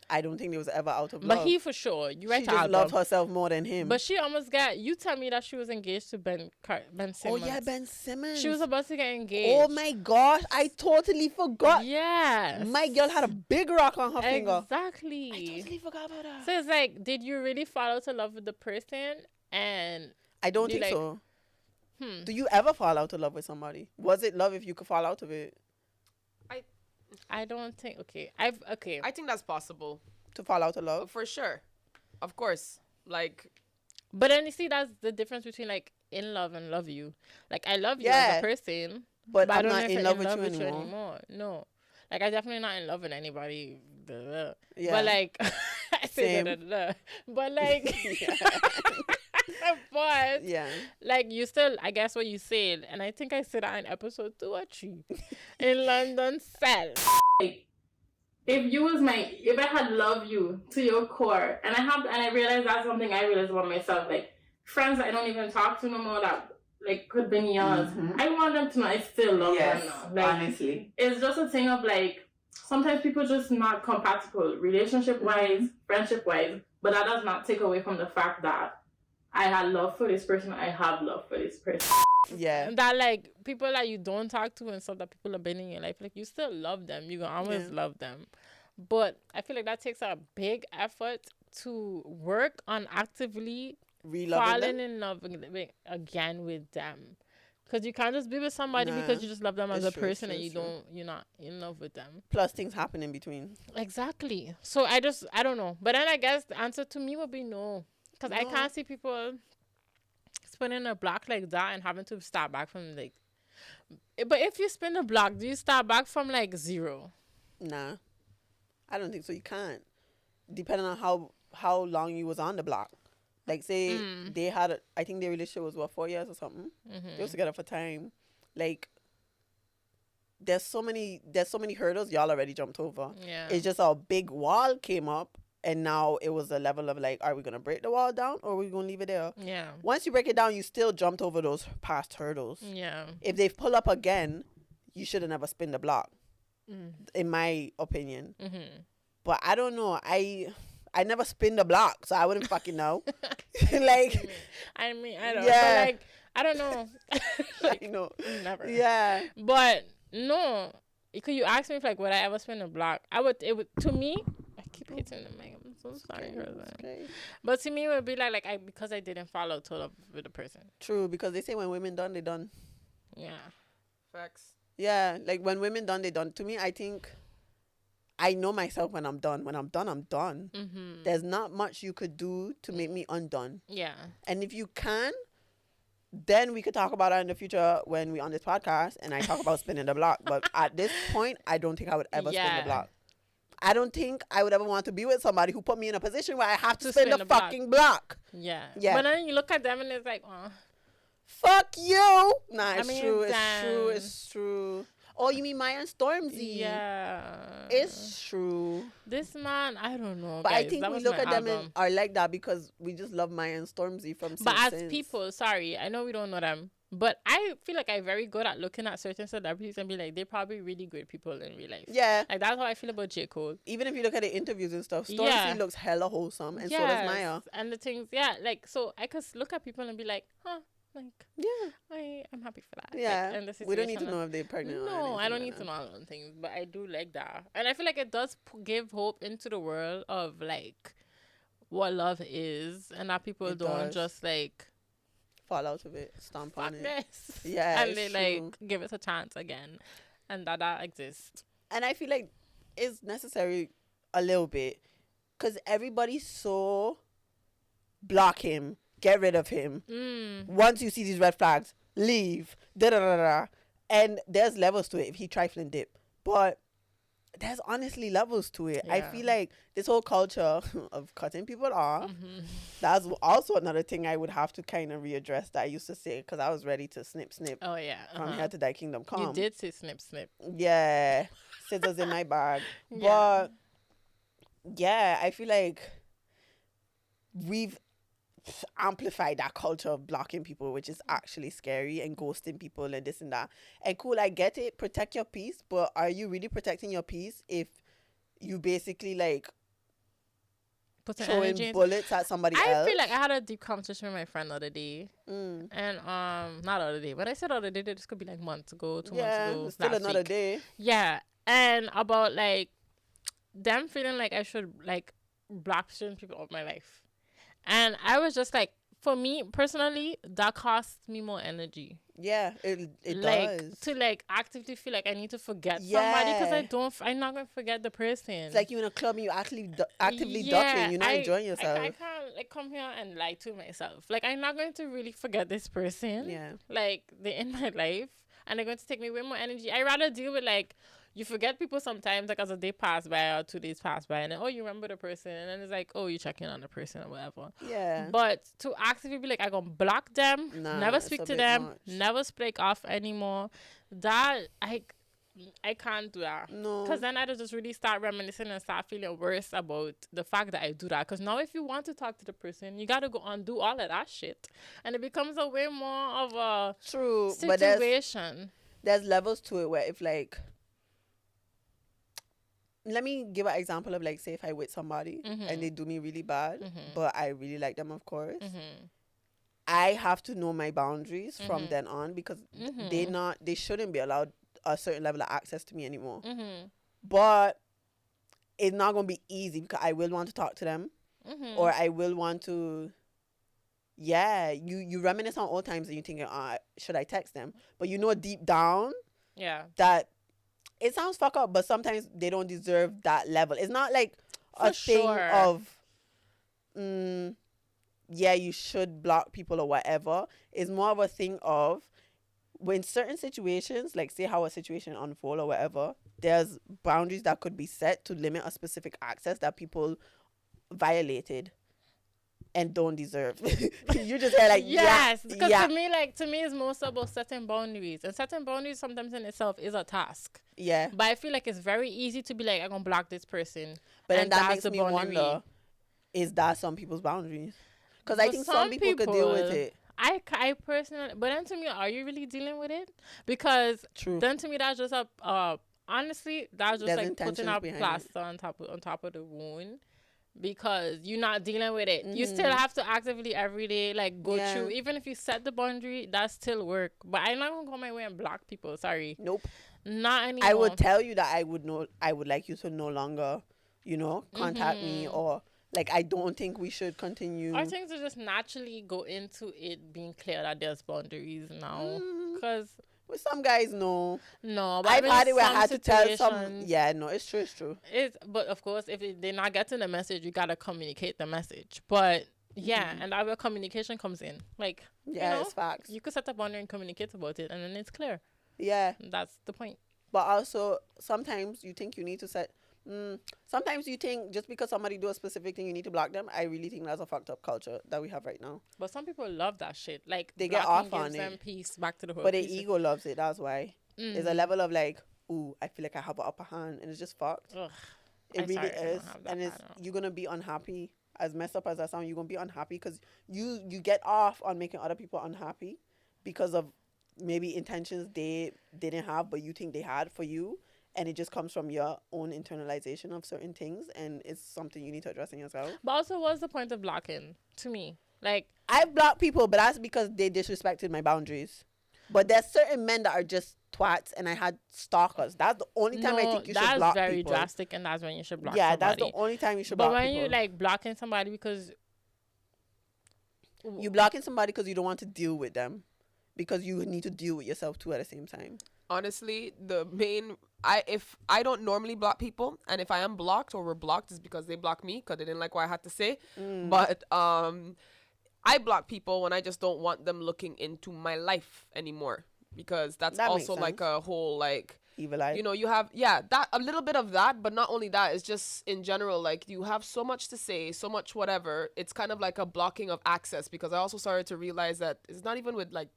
I don't think they was ever out of But love. he for sure. You right She to just album. loved herself more than him. But she almost got. You tell me that she was engaged to Ben Oh Simmons. yeah, Ben Simmons. She was about to get engaged. Oh my gosh, I totally forgot. Yes. My girl had a big rock on her finger. Exactly. I totally forgot about that. So it's like, did you really fall out of love with the person? And I don't do you think like- so. Do you ever fall out of love with somebody? Was it love if you could fall out of it? I don't think. Okay. I think that's possible. To fall out of love? For sure. Of course. Like, But then you see, that's the difference between like in love and love you. Like I love you Yeah. as a person, But I I'm don't know not if in I'm love with you anymore. No, like I'm definitely not in love with anybody. Yeah. But like, I say Same. but like, but Yeah. like you still, I guess what you said, and I think I said that in episode 2 or 3 in London Cell. If I had loved you to your core, and I realized that's something I realized about myself, like friends that I don't even talk to no more that like could be years, I want them to know I still love them now. Like, honestly. it's just a thing of like, sometimes people just not compatible, relationship wise, friendship wise, but that does not take away from the fact that I had love for this person, I have love for this person. Yeah. That like people that you don't talk to and stuff that people have been in your life, like you still love them. You can always love them. But I feel like that takes a big effort to work on actively falling in love again with them. Because you can't just be with somebody because you just love them as a person and you're not in love with them. Plus things happen in between. Exactly. So I don't know. But then I guess the answer to me would be no. Because I can't see people spinning a block like that and having to start back from like. But if you spin a block, do you start back from like 0? Nah. I don't think so. You can't. Depending on how long you was on the block. Like say they had I think their relationship was 4 years or something. They was together for time. Like there's so many hurdles y'all already jumped over. Yeah. It's just a big wall came up and now it was a level of like, are we gonna break the wall down or are we gonna leave it there? Yeah. Once you break it down, you still jumped over those past hurdles. Yeah. If they pull up again, you should have never spin the block. In my opinion. But I don't know. I never spin the block, so I wouldn't fucking know. Like, I mean, I don't. Yeah. But like, I don't know. like, you know, Never. yeah. But no, because you asked me if like would I ever spin a block? It would to me. I keep hitting the mic. I'm so sorry for that. Okay. But to me, it would be like because I didn't follow to love with the person. True, because they say when women done, they done. Yeah. facts. Yeah, like when women done, they done. To me, I think I know myself when I'm done. When I'm done, I'm done. There's not much you could do to make me undone. Yeah. And if you can, then we could talk about that in the future when we on this podcast and I talk about spinning the block. But at this point, I don't think I would ever spin the block. I don't think I would ever want to be with somebody who put me in a position where I have to spin the fucking block. Yeah. Yeah. But then you look at them and it's like, oh. Fuck you. Nah, it's mean, true. It's damn. true. It's true. Oh, you mean Maya and Stormzy? Yeah. It's true. This man, I don't know. But guys. I think That we was look my at them and album. are like that because we just love Maya and Stormzy from But as since. people, sorry, I know we don't know them, but I feel like I'm very good at looking at certain celebrities and be like, they're probably really great people in real life. Yeah. Like that's how I feel about J. Cole. Even if you look at the interviews and stuff, Stormzy Yeah. looks hella wholesome and so does Maya. And the things, yeah, like so I could look at people and be like, huh, like Yeah. I'm happy for that. Yeah. Like, and the We don't need to situation know if they're pregnant or No, I anything don't like need that. to know all those things, but I do like that, and I feel like it does give hope into the world of like what love is, and that people It don't does. just like Fall out of it. Stomp fuck on it. this, Yeah, and they it's like true. give it a chance again, and that exists. And I feel like it's necessary a little bit because everybody's so block him, get rid of him. Once you see these red flags, leave. Da da da da. And there's levels to it if he trifling dip, but there's honestly levels to it. I Yeah. feel like this whole culture of cutting people off. That's also another thing I would have to kind of readdress that I used to say because I was ready to snip Oh yeah, from here to thy kingdom come. you did say snip snip. Yeah, scissors in my bag. Yeah. But yeah, I feel like we've amplified that culture of blocking people, which is actually scary, and ghosting people and this and that. And cool, I get it. Protect your peace, but are you really protecting your peace if you basically like putting throwing energy bullets at somebody else. I feel like I had a deep conversation with my friend the other day. And not the other day. When I said the other day, this could be like months ago, 2 months ago. It's still another week. day. Yeah. And about like them feeling like I should like block certain people out of my life. And I was just like, for me personally, that costs me more energy. Yeah, it like, does. To like actively feel like I need to forget somebody because I'm not going to forget the person. It's like you in a club and you actively ducking. You're not enjoying yourself. I can't like come here and lie to myself. Like, I'm not going to really forget this person. Yeah. Like, they're in my life and they're going to take me way more energy. I rather deal with like, you forget people sometimes, like as a day pass by or 2 days pass by, and then, you remember the person, and then it's like, you checking on the person or whatever. Yeah. But to actively be like, I'm going to block them, never speak to them, never speak off anymore, that, I can't do that. No. Because then I just really start reminiscing and start feeling worse about the fact that I do that. Because now if you want to talk to the person, you got to go and do all of that shit. And it becomes a way more of a situation. But there's levels to it where if like, let me give an example of like, say if I with somebody and they do me really bad, but I really like them, of course. I have to know my boundaries from then on, because they shouldn't be allowed a certain level of access to me anymore. But it's not going to be easy, because I will want to talk to them, or I will want to, you reminisce on old times and you think, should I text them? But you know deep down that it sounds fuck up, but sometimes they don't deserve that level. It's not like a thing of, you should block people or whatever. It's more of a thing of, when certain situations, like say how a situation unfold or whatever, there's boundaries that could be set to limit a specific access that people violated and don't deserve. You just say like, yes, because to me it's most about setting boundaries, and setting boundaries sometimes in itself is a task. Yeah, but I feel like it's very easy to be like, I'm gonna block this person, but then that makes me wonder, is that some people's boundaries? Because I think some people could deal with it. I personally, but then to me, are you really dealing with it? Because then to me, that's just honestly, that's just like putting a plaster on top of the wound. Because you're not dealing with it. You still have to actively every day like go through. Even if you set the boundary, that's still work. But I'm not gonna go my way and block people. Sorry. Nope. Not anymore. I would tell you that I would like you to no longer, contact me, or like I don't think we should continue. I think to just naturally go into it being clear that there's boundaries now. Because with some guys, no, but I've had it where I had to tell some. Yeah, no, it's true. But of course, if they're not getting the message, you gotta communicate the message. But and that's where communication comes in. Like, it's facts. You could set a boundary and communicate about it, and then it's clear. Yeah, that's the point. But also, sometimes you think you need to set. Sometimes you think just because somebody do a specific thing, you need to block them. I really think that's a fucked up culture that we have right now. But some people love that shit. Like, they get off on gives them peace back to the whole. But their ego loves it. That's why. There's a level of like, ooh, I feel like I have an upper hand, and it's just fucked. Ugh, it really is, and you're gonna be unhappy. As messed up as that sounds, you're gonna be unhappy because you get off on making other people unhappy because of maybe intentions they didn't have, but you think they had for you. And it just comes from your own internalization of certain things, and it's something you need to address in yourself. But also, what's the point of blocking? To me, like, I've blocked people, but that's because they disrespected my boundaries. But there's certain men that are just twats, and I had stalkers. That's the only time I think you should block people. That's very drastic, and that's when you should block somebody. Yeah, that's the only time you should block people. But when you like blocking somebody because you blocking somebody because you don't want to deal with them, because you need to deal with yourself too at the same time. Honestly, if I don't normally block people, and if I am blocked or we're blocked, is because they blocked me because they didn't like what I had to say. But I block people when I just don't want them looking into my life anymore, because that's also like a whole like evil eye. You have that a little bit of that, but not only that, it's just in general, like, you have so much to say, so much whatever. It's kind of like a blocking of access, because I also started to realize that it's not even with like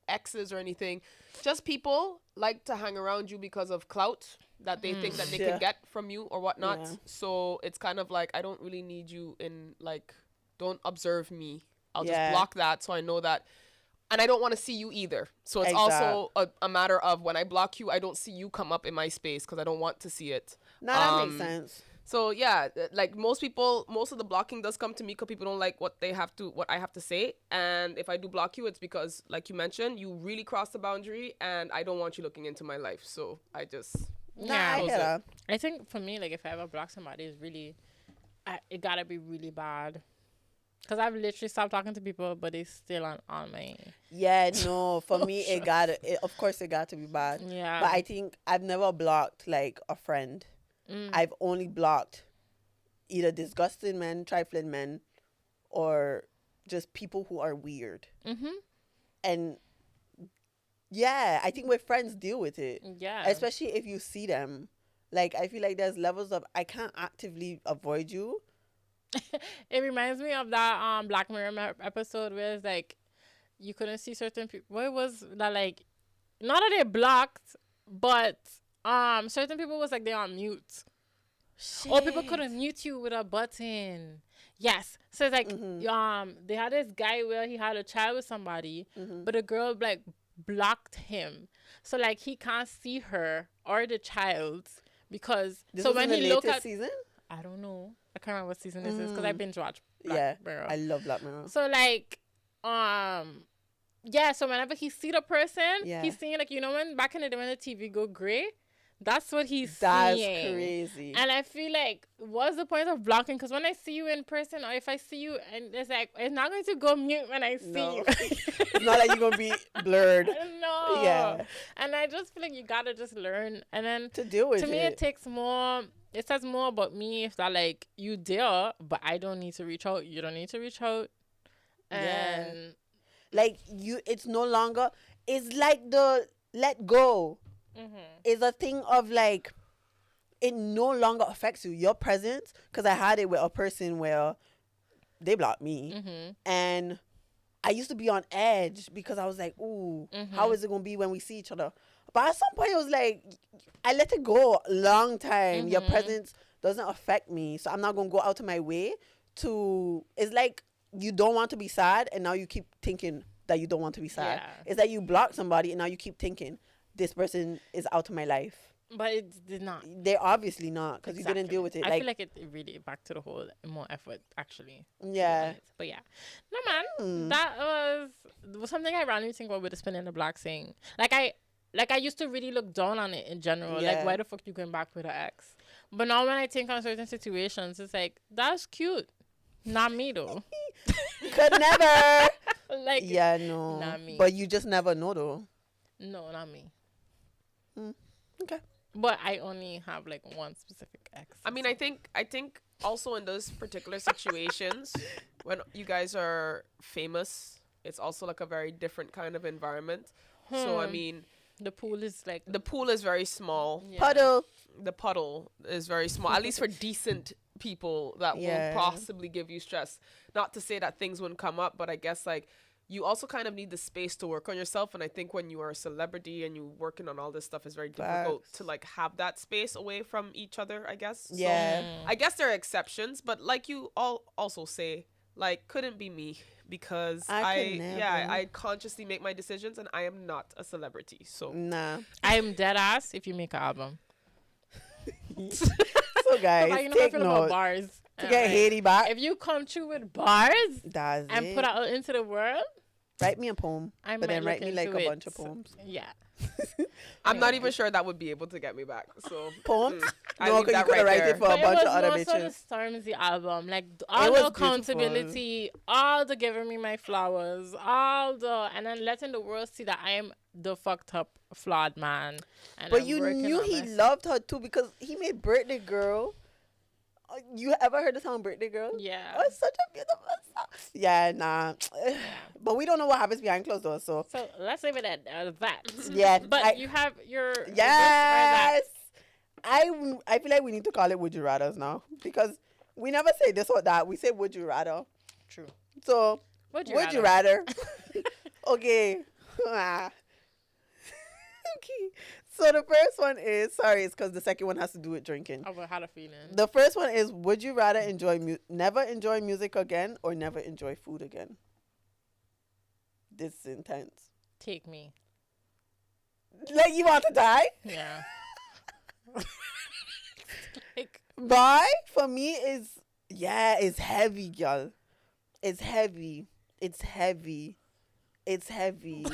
exes or anything, just people like to hang around you because of clout that they think that they can get from you or whatnot. So it's kind of like, I don't really need you in, like, don't observe me. I'll just block that so I know that, and I don't want to see you either. So it's also a matter of, when I block you, I don't see you come up in my space because I don't want to see it. That makes sense. So yeah, like most people, most of the blocking does come to me because people don't like what I have to say. And if I do block you, it's because, like you mentioned, you really crossed the boundary, and I don't want you looking into my life. So I just I think for me, like if I ever block somebody, it's really, it gotta be really bad. Cause I've literally stopped talking to people, but it's still on me. Yeah, no, for me of course it got to be bad. Yeah. But I think I've never blocked like a friend. I've only blocked either disgusting men, trifling men, or just people who are weird. And yeah, I think with friends deal with it. Yeah. Especially if you see them. Like I feel like there's levels of I can't actively avoid you. It reminds me of that Black Mirror episode where it's like you couldn't see certain people. What was that, like? Not that they blocked, but certain people was like they on mute. Shit. Or people couldn't mute you with a button. Yes. So it's like they had this guy where he had a child with somebody, but the girl like blocked him. So like he can't see her or the child because This so was when in the he look latest at season? I don't know. I can't remember what season this is because I binge watch Black Mirror. I love Black Mirror. So like yeah, so whenever he see the person, he's seeing like, you know, when back in the day when the TV go gray, that's what he's seeing. That's crazy. And I feel like, what's the point of blocking? Because when I see you in person, or if I see you, and it's like, it's not going to go mute when I see you. It's not like you're going to be blurred. No. Yeah. And I just feel like you got to just learn. And then to deal with it. To me, it takes more. It says more about me if that, like, you dare, but I don't need to reach out. You don't need to reach out. And like it's no longer, it's like the let go is a thing of like, it no longer affects you. Your presence, because I had it with a person where they blocked me and I used to be on edge because I was like, ooh, how is it going to be when we see each other? But at some point it was like, I let it go a long time. Your presence doesn't affect me. So I'm not going to go out of my way to, it's like, you don't want to be sad and now you keep thinking that you don't want to be sad. Yeah. It's like you block somebody and now you keep thinking this person is out of my life. But it did not. They're obviously not because you didn't deal with it. I feel like it really back to the whole more effort actually. Yeah. But yeah. No man, that was something I randomly think about with the spin and the black thing. Like I used to really look down on it in general. Yeah. Like why the fuck you going back with an ex? But now when I think on certain situations, it's like, that's cute. Not me though. Could never. Like, yeah, no. Not me. But you just never know though. No, not me. Okay. But I only have like one specific ex. I mean, I think also in those particular situations, when you guys are famous, it's also like a very different kind of environment. So I mean, the pool is very small. Yeah. Puddle. The puddle is very small, at least for decent people that will possibly give you stress. Not to say that things wouldn't come up, but I guess like you also kind of need the space to work on yourself. And I think when you are a celebrity and you working on all this stuff, it's very difficult to like have that space away from each other, I guess. Yeah. So, I guess there are exceptions, but like you all also say, like, couldn't be me because I consciously make my decisions and I am not a celebrity. So nah. I am dead ass if you make an album. So guys, like, you know, take note about bars. To get Haiti back. If you come true with bars put out into the world, write me a poem. But then write me like a bunch of poems. Yeah. I'm not even sure that would be able to get me back. So poems? No, because you could write it for a bunch of other bitches. It was more so the Stormzy album, like all the accountability, all the giving me my flowers, and then letting the world see that I am the fucked up, flawed man. And but you knew he loved her too because he made Birthday Girl. You ever heard the song Birthday Girl? Yeah. Oh, it's such a beautiful song. Yeah, nah. But we don't know what happens behind closed doors, so let's leave it at that. Yeah. But you have your... Yes. I feel like we need to call it Would You Rathers now because we never say this or that. We say Would You Rather. True. So, would you rather? Okay. Okay. So the first one is, it's because the second one has to do with drinking. Oh, but how to feeling? The first one is, would you rather never enjoy music again or never enjoy food again? This is intense. Take me. Like you want to die? Yeah. Like, Boy, for me it's heavy, y'all. It's heavy. It's heavy. It's heavy.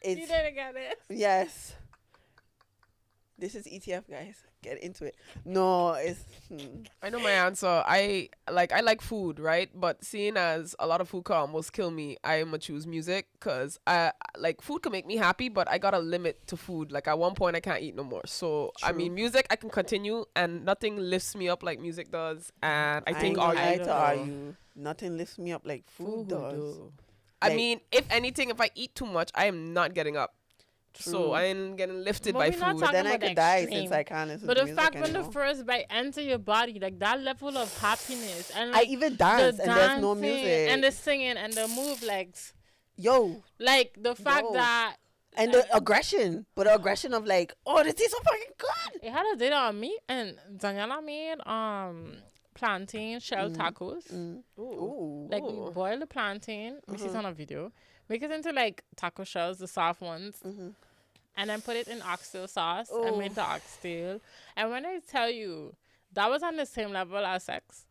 You didn't get it. Yes. This is ETF, guys. Get into it. No, it's. I know my answer. I like food, right? But seeing as a lot of food can almost kill me, I'm gonna choose music because I like food can make me happy, but I got a limit to food. Like at one point, I can't eat no more. So I True. mean, music I can continue, and nothing lifts me up like music does. And I think ain't are gonna lie you? to argue. Nothing lifts me up like food does. do. I Like- mean, if anything, if I eat too much, I am not getting up. True. So I ain't getting lifted But by we're not food. talking Then I about the could die extreme. since I can't listen But to the music fact when the anymore. first bite enter your body, like that level of happiness, and I like even dance the and there's no dancing music. and the singing and the move legs, Yo, like the fact Yo. that and the aggression, but the aggression of like, oh, this is so fucking good. it had a dinner on me and Daniela made plantain shell tacos. Ooh. Like we boil the plantain, we see this on a video, make it into like taco shells, the soft ones, and then put it in oxtail sauce and make the oxtail. And when I tell you that was on the same level as sex,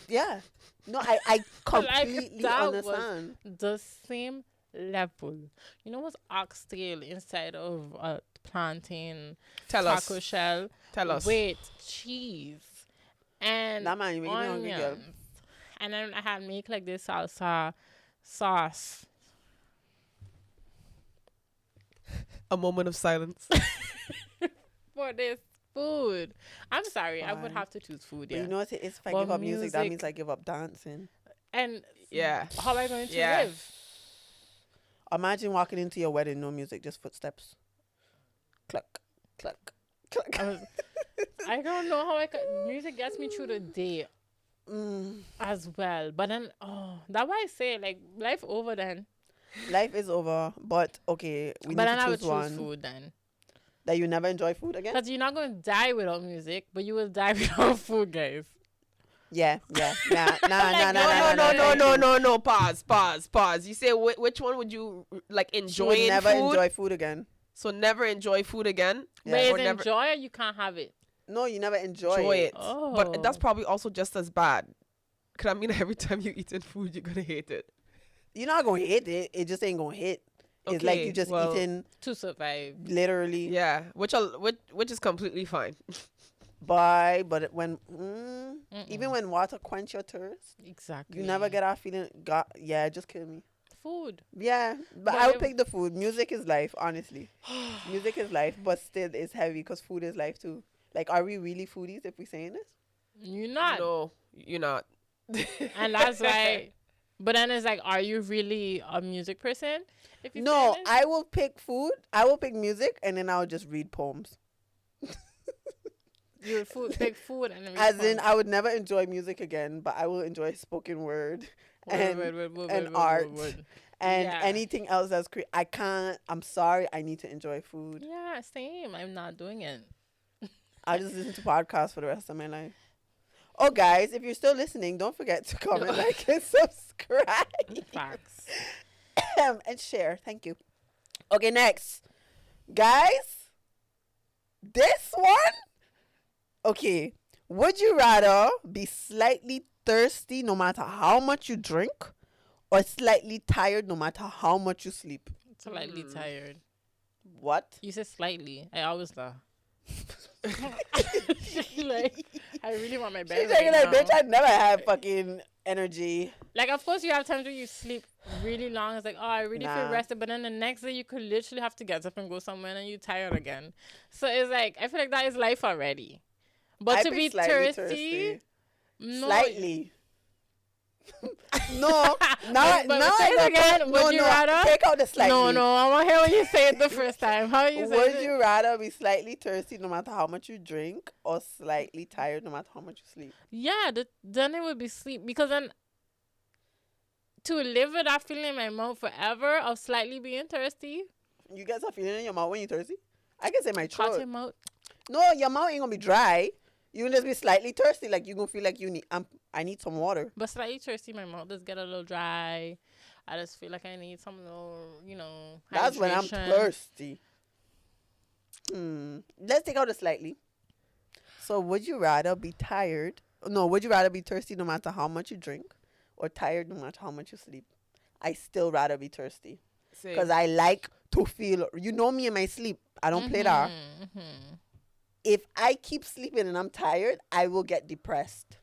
Yeah. No, I completely that was understand. the same level. You know what's oxtail inside of a plantain Tell taco us. shell? Tell us. With cheese and Nah, man, you make me hungry, girl. onions. And then I had make like this salsa sauce. A moment of silence. For this food. I'm sorry, I would Fine. have to choose food, But yeah. you know what it is? If I But give up music, that music- means I give up dancing. And Yeah. how am I going to Yeah. live? Imagine walking into your wedding, no music, just footsteps. Cluck, cluck, cluck. I don't know how I could. Music gets me through the day as well. But then, that's why I say, like, life over then. Life is over, but okay, we But need then I to would choose choose one food then. that you never enjoy food again. Because you're not going to die without music, but you will die without food, guys. Yeah, yeah, nah, Like, nah, No. Pause. You say which one would you like She enjoy would in never food? enjoy food again. So never enjoy food again. Yeah. But Or it's never enjoy or you can't have it. No, you never enjoy, enjoy it. Oh. But that's probably also just as bad. Cause I mean, every time you eat in food, you're gonna hate it. You're not gonna hit it. It just ain't gonna hit. It's like Okay, you just well, eating To survive. literally. Yeah, which is completely fine. But when even when water quench your thirst, Exactly. you never get that feeling. Yeah, just kill me. food. Yeah, but But I would if- pick the food. Music is life, honestly. Music is life, but still it's heavy because food is life too. Like, are we really foodies if we saying this? You're not. No, you're not. And that's why. But then it's like, are you really a music person? If you No, say this? I will pick food. I will pick music, and then I'll just read poems. You would pick food and then As respond. in, I would never enjoy music again, but I will enjoy spoken word and Word, art. word. and Yeah. anything else that's I can't. I'm sorry. I need to enjoy food. Yeah, same. I'm not doing it. I just listen to podcasts for the rest of my life. Oh, guys, if you're still listening, don't forget to comment, like, and subscribe. Facts. And share. Thank you. Okay, next. Guys, this one. Okay. Would you rather be slightly thirsty no matter how much you drink, or slightly tired no matter how much you sleep? Slightly tired. What? You said slightly. I always laugh. Like, I really want my bed. She's right like, now. bitch, I never have fucking energy. Like, of course, you have times where you sleep really long. It's like, oh, I really feel Nah. rested. But then the next day, you could literally have to get up and go somewhere and you're tired again. So it's like, I feel like that is life already. But I to pick be slightly thirsty, no. Slightly. No, not But not say it again. Would you rather? take out the slightly. No, I want to hear when you say it the first time. How you say Would it? you rather be slightly thirsty no matter how much you drink, or slightly tired no matter how much you sleep? Yeah, then it would be sleep. Because then to live with that feeling in my mouth forever of slightly being thirsty, You get a feeling in your mouth when you're thirsty? I can say my throat. cotton mouth. No, your mouth ain't gonna be dry. You can just be slightly thirsty. Like, you gonna feel like you need. I need some water. But slightly thirsty, my mouth does get a little dry. I just feel like I need some little, That's when I'm hydration. thirsty. Let's take out the slightly. So would you rather be tired? No, would you rather be thirsty no matter how much you drink, or tired no matter how much you sleep? I still rather be thirsty because I like to feel. You know me in my sleep. I don't play that. If I keep sleeping and I'm tired, I will get depressed.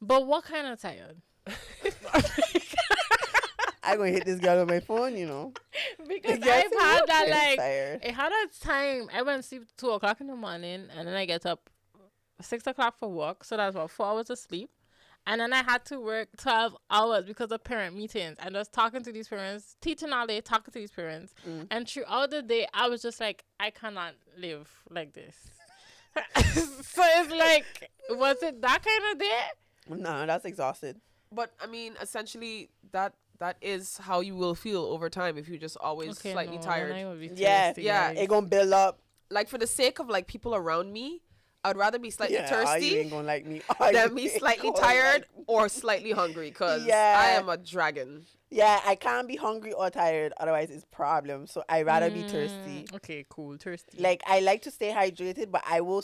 But what kind of tired? I'm going to hit this girl on my phone, you know. Because I've had that, like, I had a time, I went to sleep 2 o'clock in the morning, and then I get up 6 o'clock for work, so that's about 4 hours of sleep. And then I had to work 12 hours because of parent meetings. And just talking to these parents, teaching all day, talking to these parents. And throughout the day, I was just like, I cannot live like this. So it's like, was it that kind of day? No, that's exhausted. But, I mean, essentially, that is how you will feel over time if you just always slightly tired. Yeah, it gonna build up. Like, for the sake of, like, people around me, I'd rather be slightly thirsty you ain't gonna like me. than be slightly tired or slightly hungry, because I am a dragon. Yeah, I can't be hungry or tired, otherwise it's problem. So I rather be thirsty. Okay, cool, thirsty. Like, I like to stay hydrated, but I will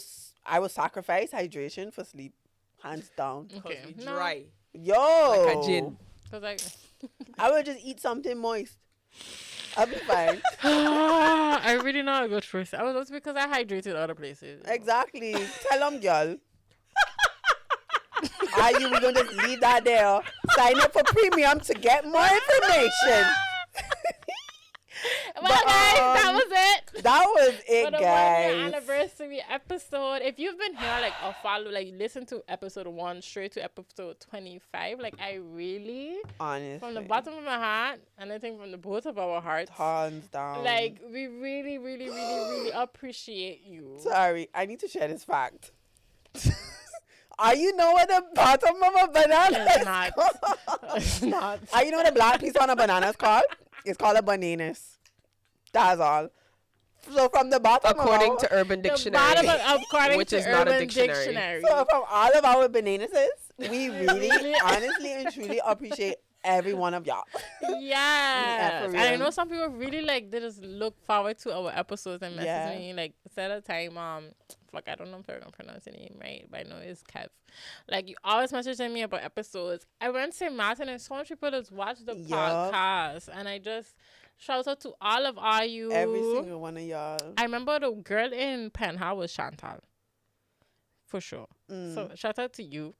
sacrifice hydration for sleep, hands down. Okay, dry. Yo, like a gin. I would just eat something moist. I'll be fine. I really not a good person. That's because I hydrated other places. Exactly. Tell them, girl. Are you going to just leave that there? Sign up for premium to get more information. Well, guys, that was it. That was it, for the guys. 1 year anniversary episode. If you've been here, like, or follow, like, listen to episode 1 straight to episode 25. Like, I really, honestly, from the bottom of my heart, and I think from the both of our hearts, hands down, like, we really, really, really, really appreciate you. Sorry, I need to share this fact. You know what the bottom of a banana is called? It's not. You know what the black piece on a banana is called? It's called a bananas. That's all. So from the bottom, according to Urban Dictionary, which is not a dictionary. So from all of our bananas, we really, honestly, and truly appreciate every one of y'all. Yeah, and I know some people really like they just look forward to our episodes and message me like set a time. Fuck, I don't know if I'm gonna pronounce your name right, but I know it's Kev. Like, you always messaging me about episodes. I went to Martin and so much people just watch the podcast, and I just shout out to all of you. Every single one of y'all. I remember the girl in Penha was Chantal, for sure. So shout out to you.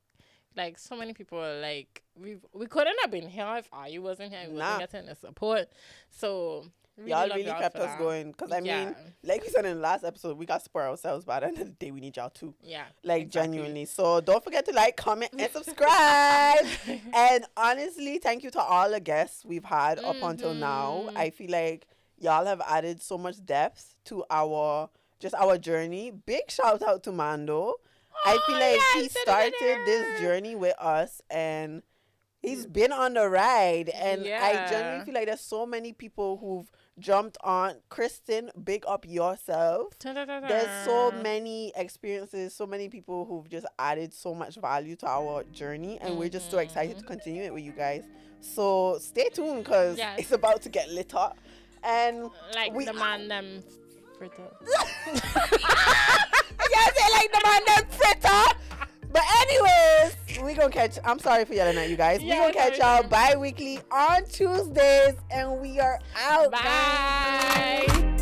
Like, so many people, like, we couldn't have been here if you wasn't here. We wasn't getting the support. So, y'all really kept us going. Because, I mean, like we said in the last episode, we got to support ourselves, but at the end of the day, we need y'all too. Yeah. Like, genuinely. So, don't forget to like, comment, and subscribe. And honestly, thank you to all the guests we've had up until now. I feel like y'all have added so much depth to our journey. Big shout out to Mando. I feel like he started this journey with us, and he's been on the ride. And I genuinely feel like there's so many people who've jumped on. Kristen, big up yourself. There's so many experiences, so many people who've just added so much value to our journey, and we're just so excited to continue it with you guys. So stay tuned, because it's about to get lit up. And like the man them fritter. I say like the man them fritter. But anyways, we gonna catch. I'm sorry for yelling at you guys. We gonna catch y'all bi-weekly on Tuesdays, and we are out. Bye.